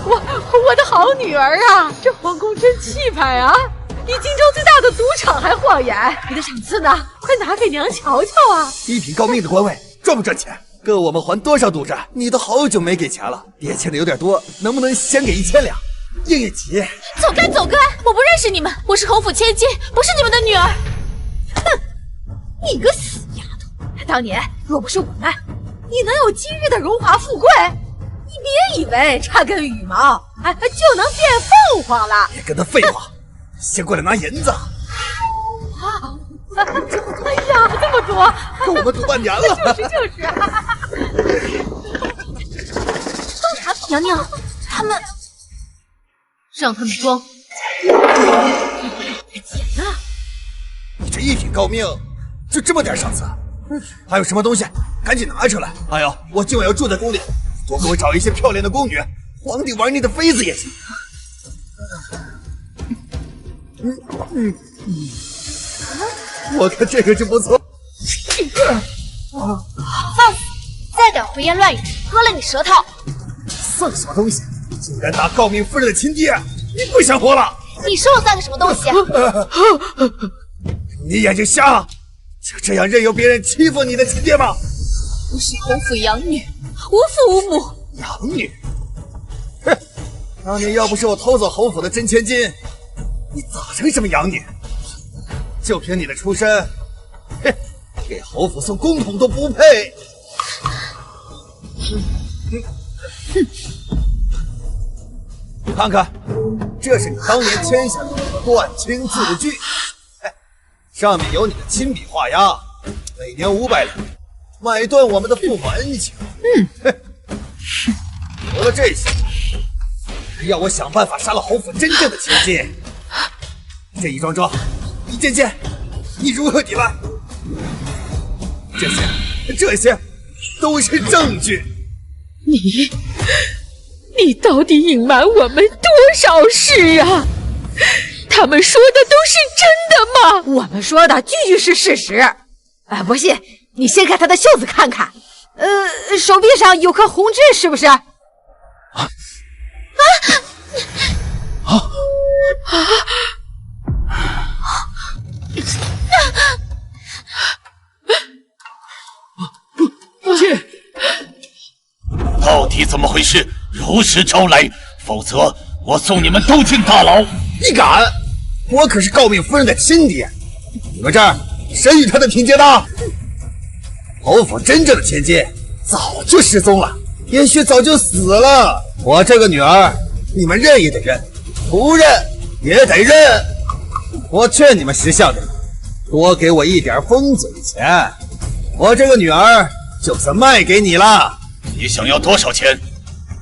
我。我的好女儿啊，这皇宫真气派啊！比荆州最大的赌场还晃眼。你的赏赐呢？快拿给娘瞧瞧啊！一品诰命的官位赚不赚钱？够我们还多少赌债？你都好久没给钱了，爹欠的有点多，能不能先给1000两？应应急！走开，走开！我不认识你们，我是侯府千金，不是你们的女儿。哼，你个死丫头！当年若不是我们，你能有今日的荣华富贵？你别以为插根羽毛，就能变凤凰了。别跟他废话，先过来拿银子。哎呀，这么多，跟我们赌半年了。就是。娘娘，他们让他们装。捡啊！你这一品诰命，就这么点赏赐？还有什么东西？赶紧拿出来！哎呦，我今晚要住在宫里，多给我找一些漂亮的宫女，皇帝玩腻的妃子也行。我看这个就不错。放肆！再敢胡言乱语，割了你舌头！算什么东西？竟敢打诰命夫人的亲爹！你不想活了？你说我算个什么东西？你眼睛瞎了？就这样任由别人欺负你的亲爹吗？我是侯府养女，无父无母。养女？哼！当年要不是我偷走侯府的真千金，你咋成什么养女？就凭你的出身，哼，给侯府送公统都不配。你看看，这是你当年签下的断亲字据，上面有你的亲笔画押，每年500两，买断我们的父母恩情。除了这些，还要我想办法杀了侯府真正的千金。这一桩桩，一件件，你如何抵赖？这些都是证据。你到底隐瞒我们多少事啊？他们说的都是真的吗？我们说的句句是事实。不信你掀开他的袖子看看，手臂上有颗红痣，是不是？父亲，到底怎么回事？如实招来，否则我送你们都进大牢！你敢？我可是诰命夫人的亲爹，你们这儿谁与他的嫔接搭？侯府真正的千金早就失踪了，也许早就死了。我这个女儿，你们认也得认，不认也得认。我劝你们识相点，多给我一点封嘴钱，我这个女儿就算卖给你了。你想要多少钱？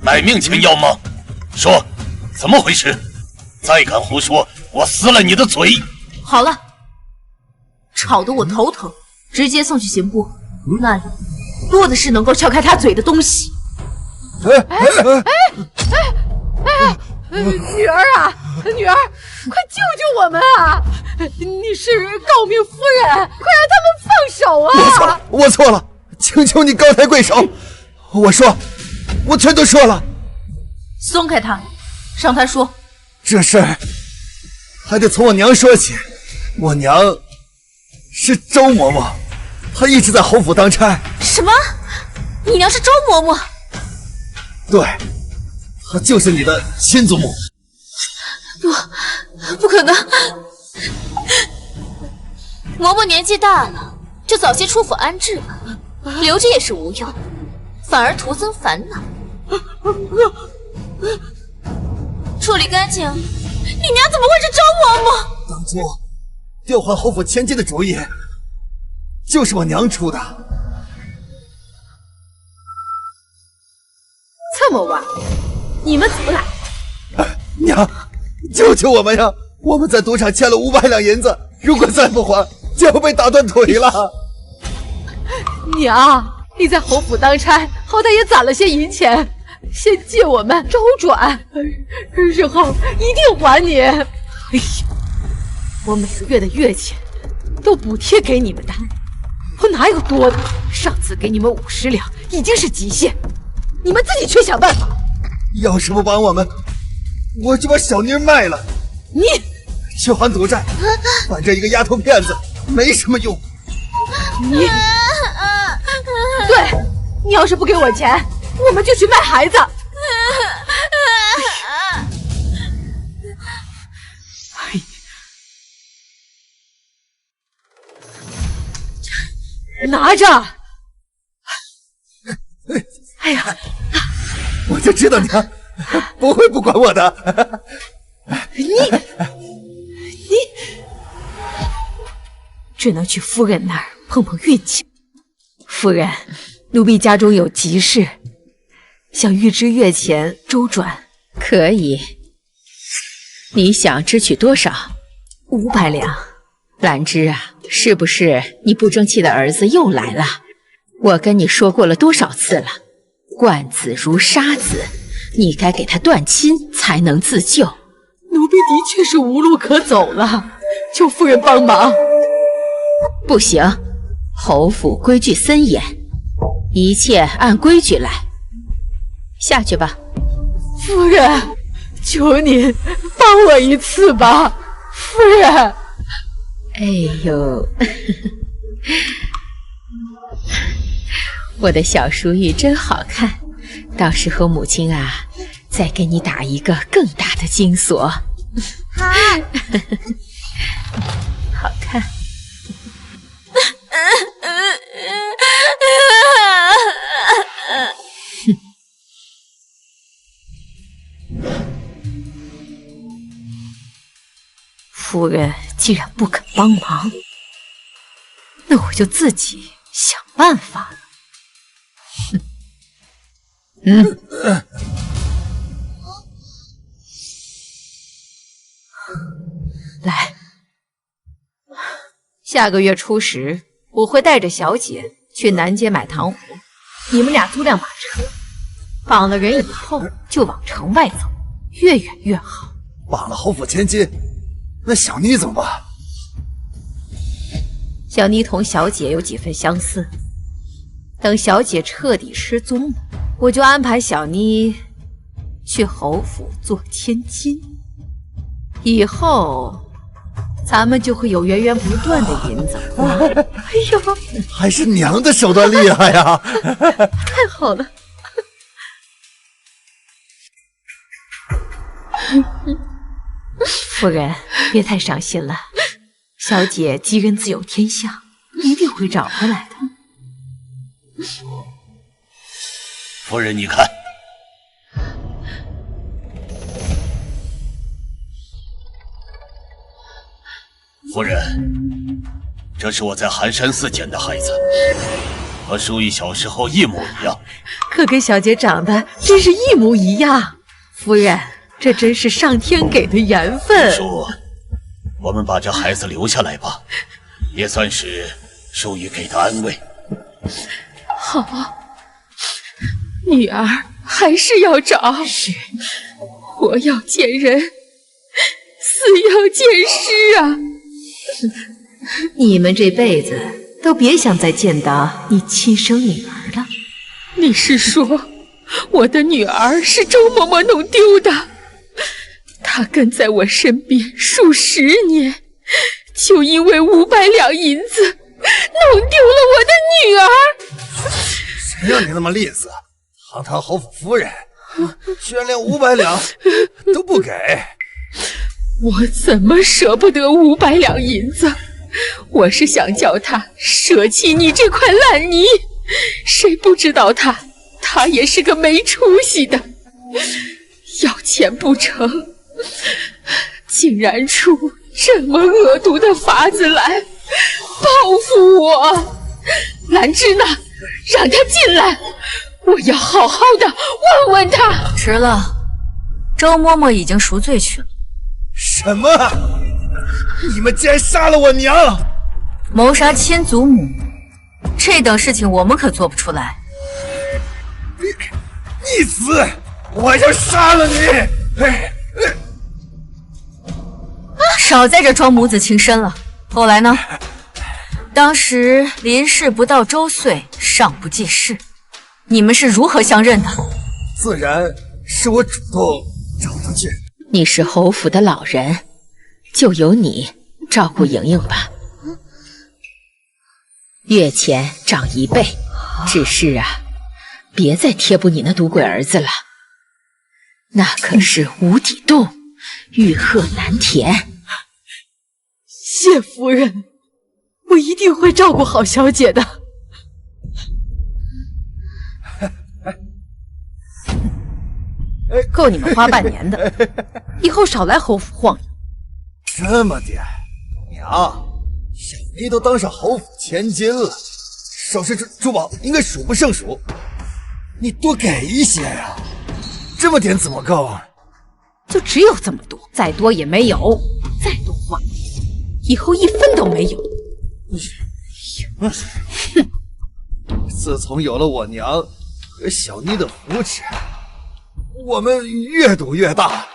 买命钱要吗？说，怎么回事？再敢胡说，我撕了你的嘴！好了，吵得我头疼，直接送去刑部，那里多的是能够撬开他嘴的东西。女儿啊，女儿，快救救我们啊！你是诰命夫人，快让他们放手啊！我错了，请求你高抬贵手。我全都说了。松开他，让他说。这事儿还得从我娘说起。我娘是周嬷嬷，她一直在侯府当差。什么？你娘是周嬷嬷？对，她就是你的亲祖母。不可能！嬷嬷年纪大了，就早些出府安置吧，留着也是无用，反而徒增烦恼。处理干净，你娘怎么会是周嬷嬷？当初调换侯府千金的主意，就是我娘出的。这么晚，你们怎么来？娘，救救我们呀！我们在赌场欠了500两银子，如果再不还，就要被打断腿了。娘，你在侯府当差，好歹也攒了些银钱，先借我们周转，日后一定还你。哎呀，我每个月的月钱都补贴给你们的，我哪有多的？上次给你们50两已经是极限，你们自己去想办法。要是不帮我们，我就把小妮卖了。你去还赌债，反正一个丫头片子没什么用。你，对，你要是不给我钱，我们就去卖孩子。拿着！哎呀，我就知道你不会不管我的。你只能去夫人那儿碰碰运气。夫人，奴婢家中有急事，想预支月钱周转。可以。你想支取多少？500两。兰芝啊，是不是你不争气的儿子又来了？我跟你说过了多少次了，惯子如杀子，你该给他断亲才能自救。奴婢的确是无路可走了，求夫人帮忙。不行，侯府规矩森严，一切按规矩来。下去吧。夫人，求您帮我一次吧，夫人。哎呦，我的小淑玉真好看，到时候母亲啊，再给你打一个更大的金锁。好，好看。夫人既然不肯帮忙，那我就自己想办法了。来，下个月初10，我会带着小姐去南街买糖葫芦，你们俩租辆马车，绑了人以后就往城外走，越远越好。绑了侯府千金，那小妮怎么办？小妮同小姐有几分相似，等小姐彻底失踪了，我就安排小妮去侯府做千金，以后咱们就会有源源不断的银子花。哎呦，还是娘的手段厉害呀！太好了。夫人，别太伤心了。小姐吉人自有天相，一定会找回来的。夫人，你看，夫人，这是我在寒山寺捡的孩子，和淑玉小时候一模一样，可跟小姐长得真是一模一样。夫人，这真是上天给的缘分。叔，我们把这孩子留下来吧，也算是淑玉给的安慰。好，女儿还是要找。是，活要见人，死要见尸啊！你们这辈子都别想再见到你亲生女儿了。你是说我的女儿是周嬷嬷弄丢的？她跟在我身边数10年，就因为500两银子弄丢了我的女儿。谁让你那么吝啬，堂堂侯府夫人，居然连500两都不给！我怎么舍不得500两银子？我是想叫他舍弃你这块烂泥，谁不知道他也是个没出息的，要钱不成，竟然出这么恶毒的法子来报复我。兰芝呢？让他进来，我要好好的问问他。迟了，周嬷嬷已经赎罪去了。什么？你们竟然杀了我娘！谋杀亲祖母，这等事情我们可做不出来。你死，我要杀了你！杀！少在这装母子情深了。后来呢？当时林氏不到周岁，尚不记事，你们是如何相认的？自然是我主动找他去。你是侯府的老人，就由你照顾莹莹吧。月前长1倍，只是啊，别再贴补你那赌鬼儿子了，那可是无底洞，欲壑难填。谢夫人，我一定会照顾好小姐的。够你们花半年的，以后少来侯府晃悠。这么点，娘，小妮都当上侯府千金了，首饰珠宝应该数不胜数，你多给一些呀！这么点怎么够啊？就只有这么多，再多也没有。再多花，以后1分都没有。自从有了我娘和小妮的扶持，我们越赌越大。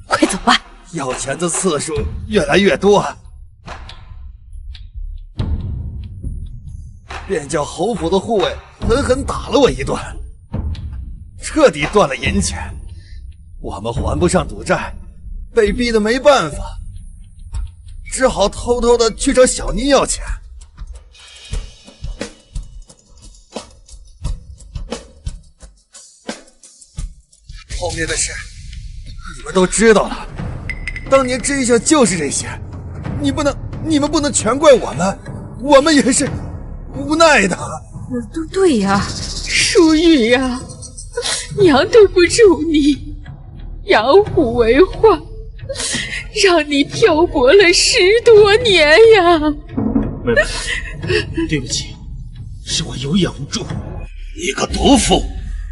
快走吧！要钱的次数越来越多，便叫侯府的护卫狠狠打了我一顿，彻底断了银钱。我们还不上赌债，被逼得没办法，只好偷偷的去找小妮要钱。后面的事你们都知道了，当年真相就是这些，你们不能全怪我们，我们也是无奈的。对呀，淑玉呀，娘对不住你，养虎为患，让你漂泊了10多年呀。妹妹，对不起，是我有眼无珠。你个毒妇，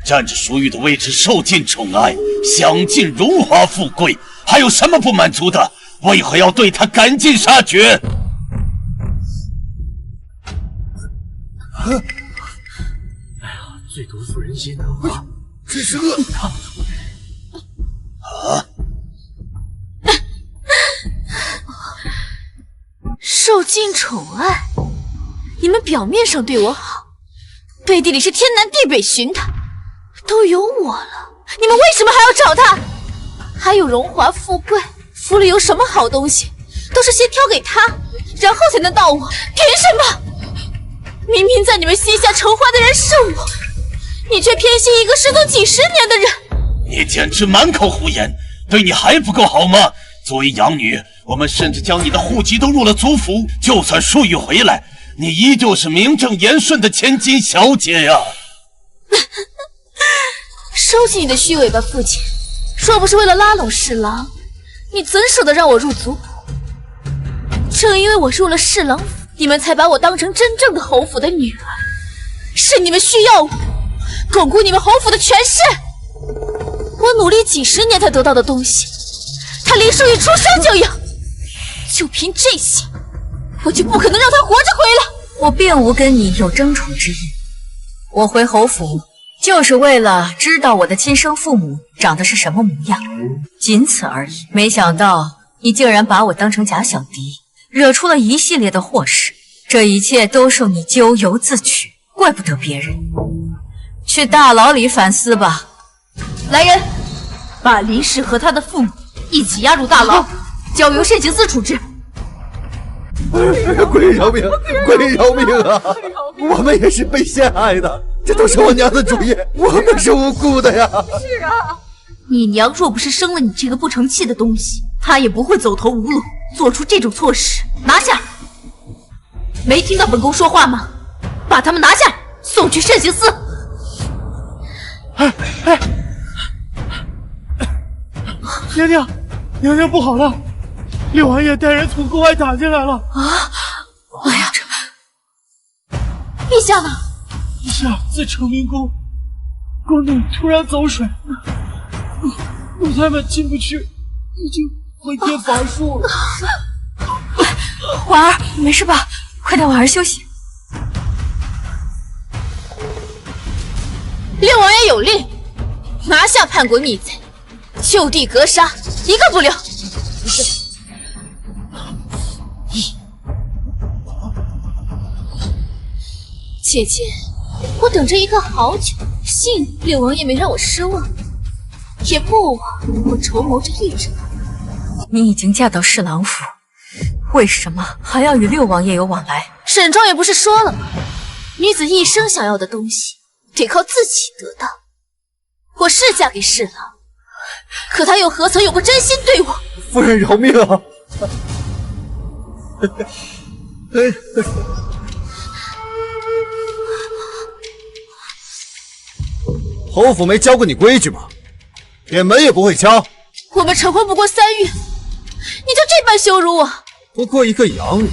占着淑玉的位置，受尽宠爱，享尽荣华富贵，还有什么不满足的？为何要对她赶尽杀绝？哎呀，最毒妇人心啊！这是恶受尽宠爱，你们表面上对我好，背地里是天南地北寻他，都有我了，你们为什么还要找他？还有荣华富贵，府里有什么好东西，都是先挑给他，然后才能到我，凭什么？明明在你们膝下筹划的人是我，你却偏心一个失踪几10年的人。你简直满口胡言，对你还不够好吗？作为养女，我们甚至将你的户籍都入了族府，就算淑玉回来，你依旧是名正言顺的千金小姐呀。收起你的虚伪吧，父亲！若不是为了拉拢侍郎，你怎舍得让我入族谱？正因为我入了侍郎府，你们才把我当成真正的侯府的女儿。是你们需要我，巩固你们侯府的权势。我努力几10年才得到的东西，他林淑玉出生就有，就凭这些，我就不可能让他活着回来。我并无跟你有争宠之意，我回侯府就是为了知道我的亲生父母长得是什么模样，仅此而已。没想到你竟然把我当成假小弟，惹出了一系列的祸事，这一切都受你咎由自取，怪不得别人。去大牢里反思吧。来人，把林氏和他的父母一起押入大牢，交由慎刑司处置。鬼饶命，鬼饶命啊！我们也是被陷害的，这都是我娘的主意，我们是无辜的呀。是啊，你娘若不是生了你这个不成器的东西，她也不会走投无路，做出这种错事。拿下！没听到本宫说话吗？把他们拿下，送去慎刑司。娘娘不好了，六王爷带人从宫外打进来了啊！哎呀，陛下呢？陛下在成明宫，宫内突然走水，奴才们进不去，已经回天乏术了。婉儿，没事吧？快带婉儿休息。六王爷有令，拿下下叛国逆贼，就地格杀，一个不留。姐姐，我等着一个好久，幸六王爷没让我失望，也不枉我筹谋着一整。你已经嫁到侍郎府，为什么还要与六王爷有往来？沈庄也不是说了吗？女子一生想要的东西，得靠自己得到。我是嫁给侍郎，可他又何曾有过真心对我？夫人饶命啊！侯府没教过你规矩吗？连门也不会敲。我们成婚不过3月，你就这般羞辱我？不过一个养女，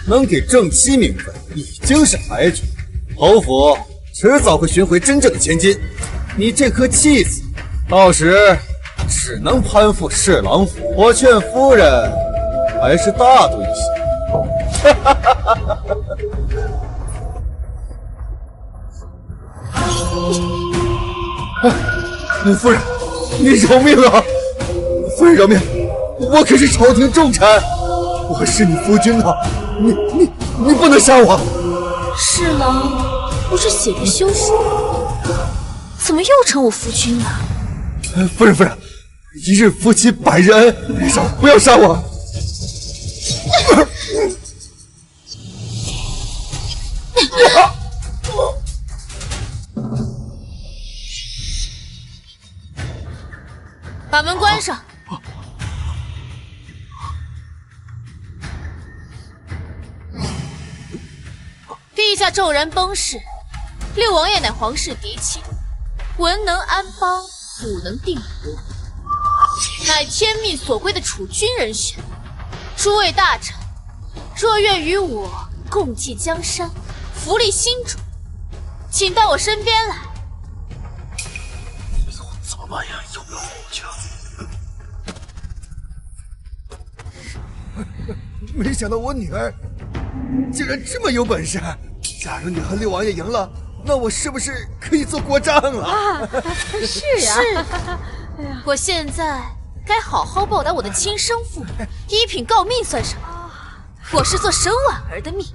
能给正妻名分已经是抬举。侯府迟早会寻回真正的千金，你这颗弃子，到时只能攀附侍郎府。我劝夫人还是大度一些。夫人，你饶命啊！夫人饶命，我可是朝廷重臣，我是你夫君啊！你不能杀我！侍郎不是写的休书，怎么又成我夫君了？夫人，一日夫妻百日恩，不要杀我！把门关上。陛下骤然崩逝，六王爷乃皇室嫡亲，文能安邦，武能定国，乃天命所归的储君人选。诸位大臣，若愿与我共济江山，扶立新主，请到我身边来。怎么办呀？要不要回去啊？没想到我女儿竟然这么有本事！假如你和六王爷赢了，那我是不是可以做国丈了？啊，是呀，是。我现在该好好报答我的亲生父母，一品诰命算什么？我是做沈婉儿的命。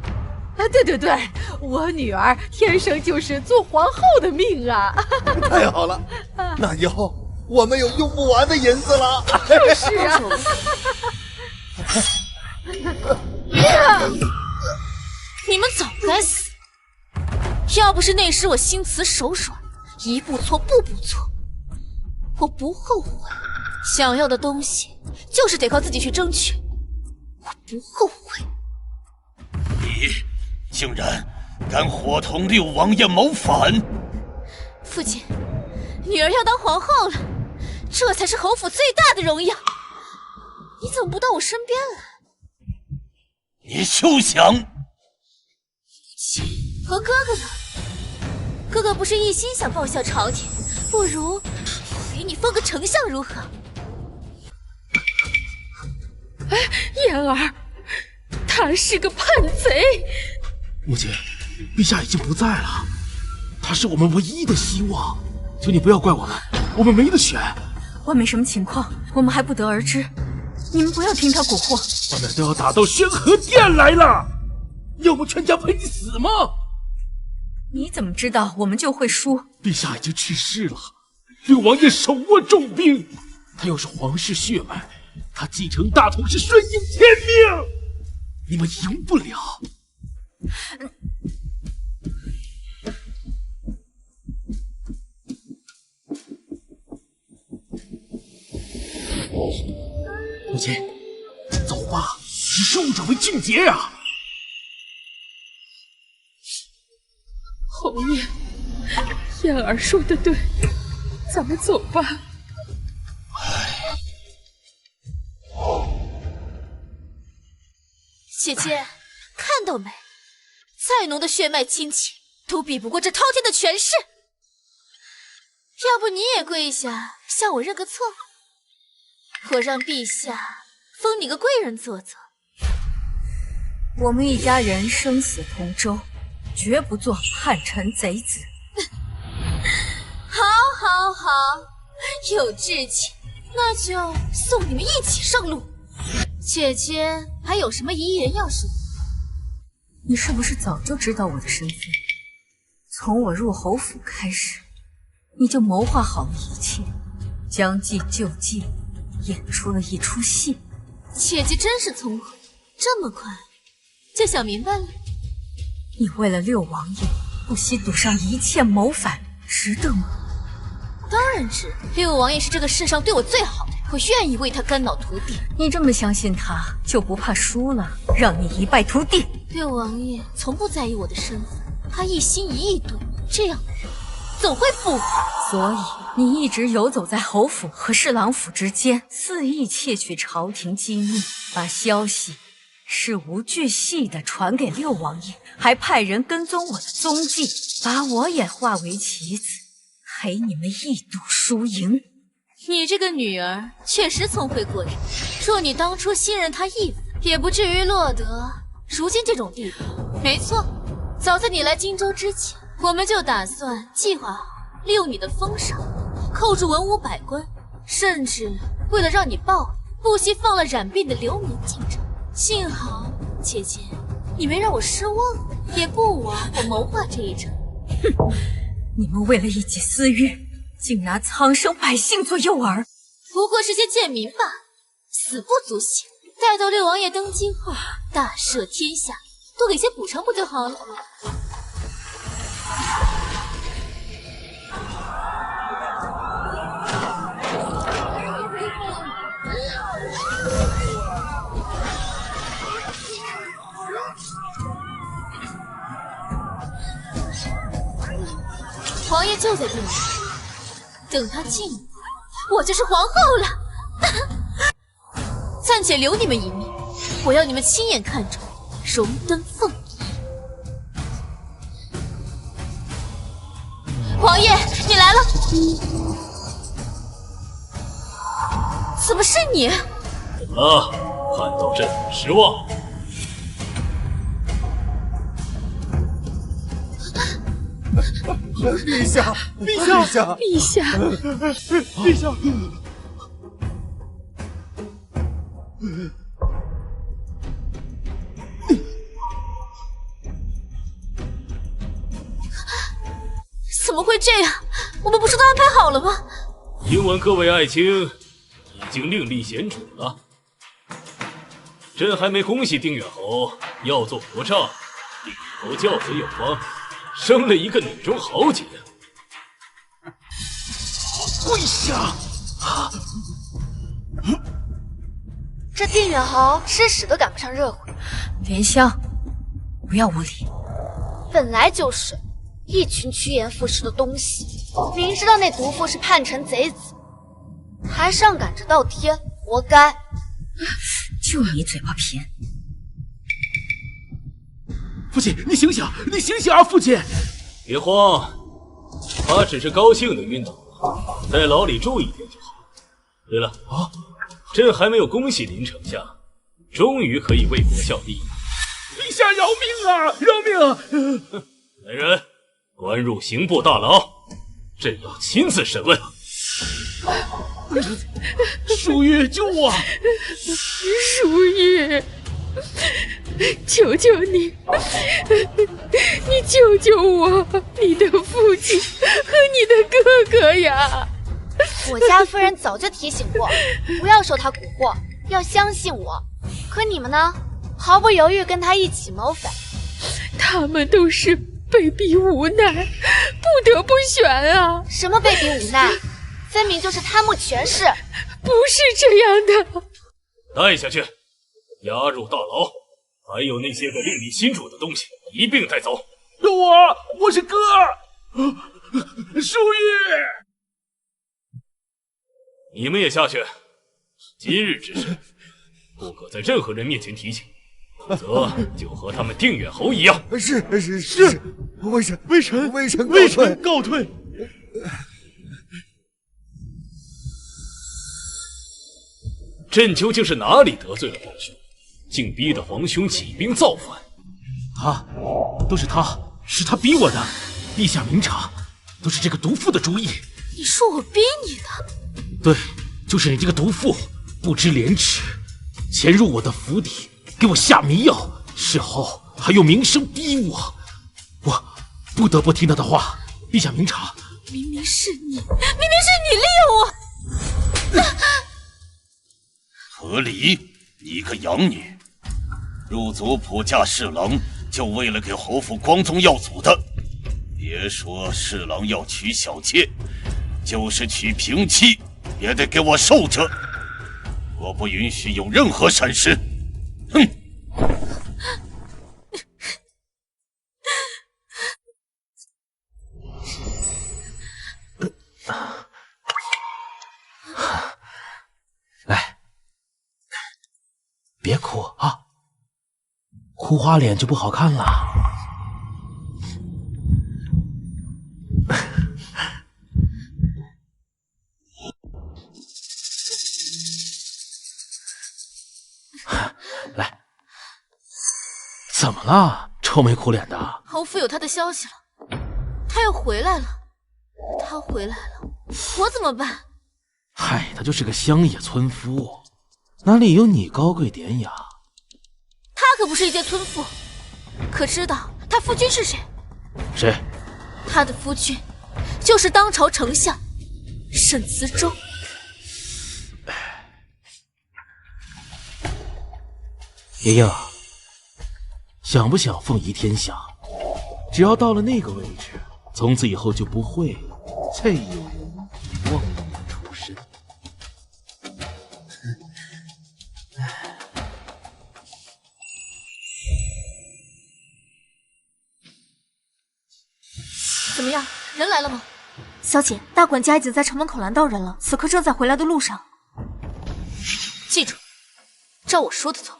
对，我女儿天生就是做皇后的命啊！太好了，那以后我们有用不完的银子了。就是啊。你们早该死！要不是那时我心慈手软，一步错步步错，我不后悔。想要的东西就是得靠自己去争取，我不后悔。你竟然敢伙同六王爷谋反！父亲，女儿要当皇后了，这才是侯府最大的荣耀。你怎么不到我身边来？你休想！和哥哥呢？哥哥不是一心想报效朝廷，不如我给你封个丞相如何？燕儿，他是个叛贼。母亲，陛下已经不在了，他是我们唯一的希望，求你不要怪我们，我们没得选。外面什么情况，我们还不得而知，你们不要听他蛊惑。外面都要打到宣和殿来了，要我全家陪你死吗？你怎么知道我们就会输？陛下已经去世了，六王爷手握重兵，他又是皇室血脉，他继承大统是顺应天命，你们赢不了。母亲，走吧，以胜者为俊杰啊！侯爷，燕儿说的对，咱们走吧。姐姐，看到没？再浓的血脉亲情都比不过这滔天的权势。要不你也跪下，向我认个错？我让陛下封你个贵人做做。我们一家人生死同舟，绝不做叛臣贼子。好，好，好，有志气，那就送你们一起上路。姐姐还有什么遗言要说？你是不是早就知道我的身份？从我入侯府开始，你就谋划好了一切，将计就计，演出了一出戏。姐姐真是聪慧，这么快就想明白了。你为了六王爷不惜赌上一切谋反，值得吗？当然值。六王爷是这个世上对我最好的，我愿意为他肝脑涂地。你这么相信他，就不怕输了，让你一败涂地？六王爷从不在意我的身份，他一心一意对我，这样的人怎会负我？所以你一直游走在侯府和侍郎府之间，肆意窃取朝廷机密，把消息事无巨细地传给六王爷，还派人跟踪我的踪迹，把我也化为棋子，陪你们一赌输赢。你这个女儿确实聪慧过人，若你当初信任她一分，也不至于落得如今这种地步。没错，早在你来荆州之前，我们就打算计划好利用你的封赏，扣住文武百官，甚至为了让你报复，不惜放了染病的流民进城。幸好姐姐你没让我失望，也不枉我谋划这一场。哼，你们为了一己私欲，竟拿苍生百姓做诱饵，不过是些贱民罢了，死不足惜。待到六王爷登基后，大赦天下，多给些补偿不就好了？王爷就在这里，等他进来，我就是皇后了。暂且留你们一命，我要你们亲眼看着荣登凤仪。王爷，你来了！怎么是你？怎么了？看到朕失望？陛下，陛下，陛下，陛下！怎么会这样？我们不是都安排好了吗？听闻各位爱卿已经另立贤主了，朕还没恭喜丁远侯要做国丈，丁远侯教子有方，生了一个女中豪杰。跪下！这丁远侯吃屎都赶不上热乎。莲香，不要无礼。本来就是一群趋炎附势的东西，明知道那毒妇是叛臣贼子，还上赶着倒贴，活该！就你嘴巴偏！父亲，你醒醒，你醒醒啊！父亲，别慌，他只是高兴的晕倒了，在牢里住一天就好。对了啊，朕还没有恭喜林丞相，终于可以为国效力。陛下饶命啊！饶命！来人，关入刑部大牢，朕要亲自审问。淑玉，救我！淑玉，求求你，你救救我，你的父亲和你的哥哥呀！我家夫人早就提醒过，不要受他蛊惑，要相信我。可你们呢？毫不犹豫跟他一起谋反。他们都是被逼无奈，不得不选啊！什么被逼无奈？分明就是贪慕权势。不是这样的。带下去，押入大牢，还有那些个另立新主的东西一并带走。我是哥，淑玉，你们也下去。今日之事，不可在任何人面前提起，否则就和他们定远侯一样。是，微臣告退。朕究竟是哪里得罪了皇兄，竟逼得皇兄起兵造反？都是他，是他逼我的。陛下明察，都是这个毒妇的主意。你说我逼你的？对，就是你这个毒妇，不知廉耻，潜入我的府邸，给我下迷药，事后还用名声逼我，我不得不听他的话。陛下明察，明明是你利用我！何离，你个养女，入族普驾侍郎，就为了给侯府光宗耀祖的。别说侍郎要娶小妾，就是娶平妻，也得给我受着。我不允许有任何闪失。哼！来，别哭啊，哭花脸就不好看了。来，怎么了？愁眉苦脸的。侯府有他的消息了，他要回来了。他回来了，我怎么办？嗨，他就是个乡野村夫，哪里有你高贵典雅？他可不是一介村妇，可知道他夫君是谁？谁？他的夫君就是当朝丞相沈慈州。莹莹，想不想凤仪天下？只要到了那个位置，从此以后就不会再有人忘了你的出身。怎么样，人来了吗？小姐，大管家已经在城门口拦到人了，此刻正在回来的路上。记住，照我说的做。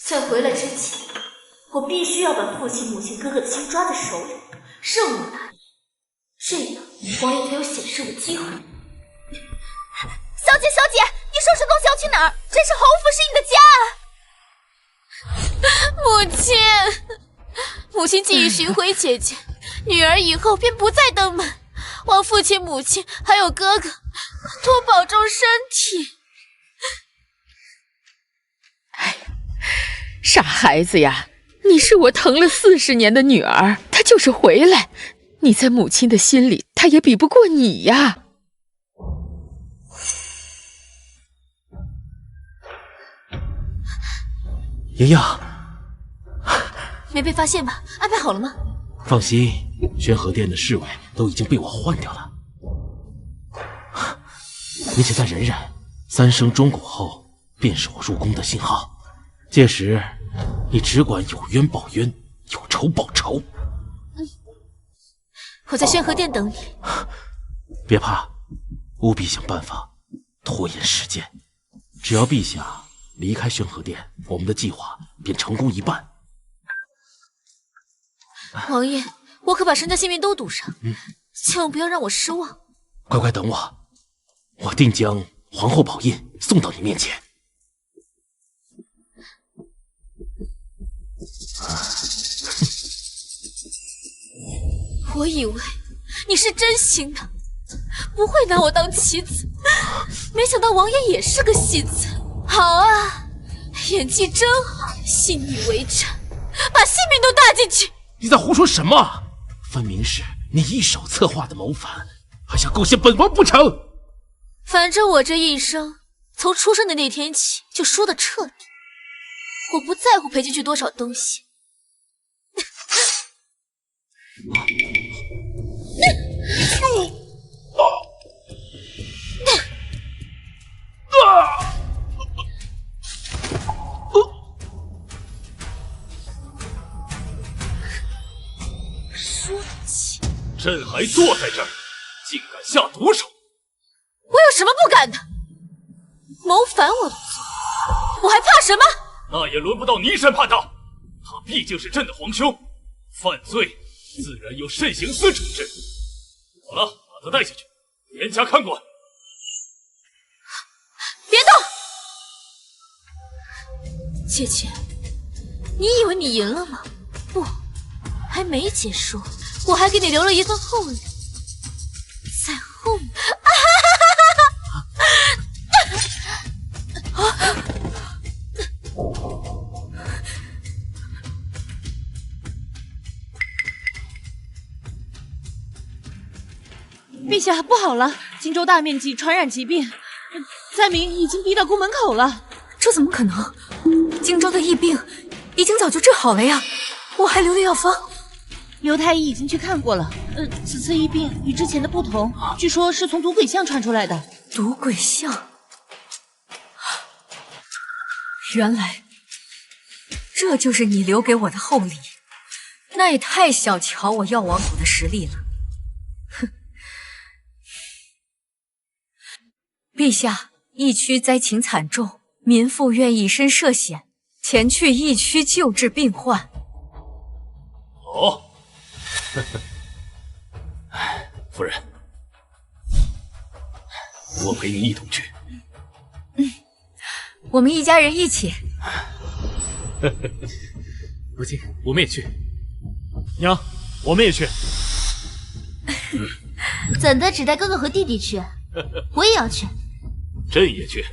在回来之前，我必须要把父亲、母亲、哥哥的心抓在手里，任务达成，这样王爷才有显示的机会。小姐，小姐，你收拾东西要去哪儿？这是侯府，是你的家。母亲，母亲既已寻回姐姐，女儿以后便不再登门。望父亲、母亲还有哥哥多保重身体。傻孩子呀，你是我疼了40年的女儿，她就是回来，你在母亲的心里，她也比不过你呀。莹莹，没被发现吧？安排好了吗？放心，宣和殿的侍卫都已经被我换掉了。你且再忍忍，3声钟鼓后便是我入宫的信号。届时，你只管有冤报冤，有仇报仇。我在宣和殿等你。别怕，务必想办法拖延时间。只要陛下离开宣和殿，我们的计划便成功一半。王爷，我可把身家性命都赌上，千万不要让我失望。乖乖等我，我定将皇后宝印送到你面前。我以为你是真心的，不会拿我当棋子，没想到王爷也是个戏子。好啊，演技真好，信你为真，把性命都搭进去。你在胡说什么？分明是你一手策划的谋反，还想构陷本王不成？反正我这一生从出生的那天起就输得彻底，我不在乎赔进去多少东西。说得起，朕还坐在这儿，竟敢下毒手！我有什么不敢的？谋反我都做，我还怕什么？那也轮不到你审判他，他毕竟是朕的皇兄，犯罪自然由慎刑司处置。好了，把他带下去，严加看管。别动！姐姐，你以为你赢了吗？不，还没结束。我还给你留了一份厚礼，在后面。陛下，不好了！荆州大面积传染疾病，灾民已经逼到宫门口了。这怎么可能？荆州的疫病已经早就治好了呀！我还留了药方。刘太医已经去看过了。此次疫病与之前的不同，据说是从毒鬼象传出来的。毒鬼象，原来这就是你留给我的厚礼，那也太小瞧我药王谷的实力了。哼！陛下，疫区灾情惨重，民妇愿以身涉险，前去疫区救治病患。哦，夫人，我陪你一同去。我们一家人一起。如今我们也去。娘，我们也去。怎的只带哥哥和弟弟去？我也要去。朕也去。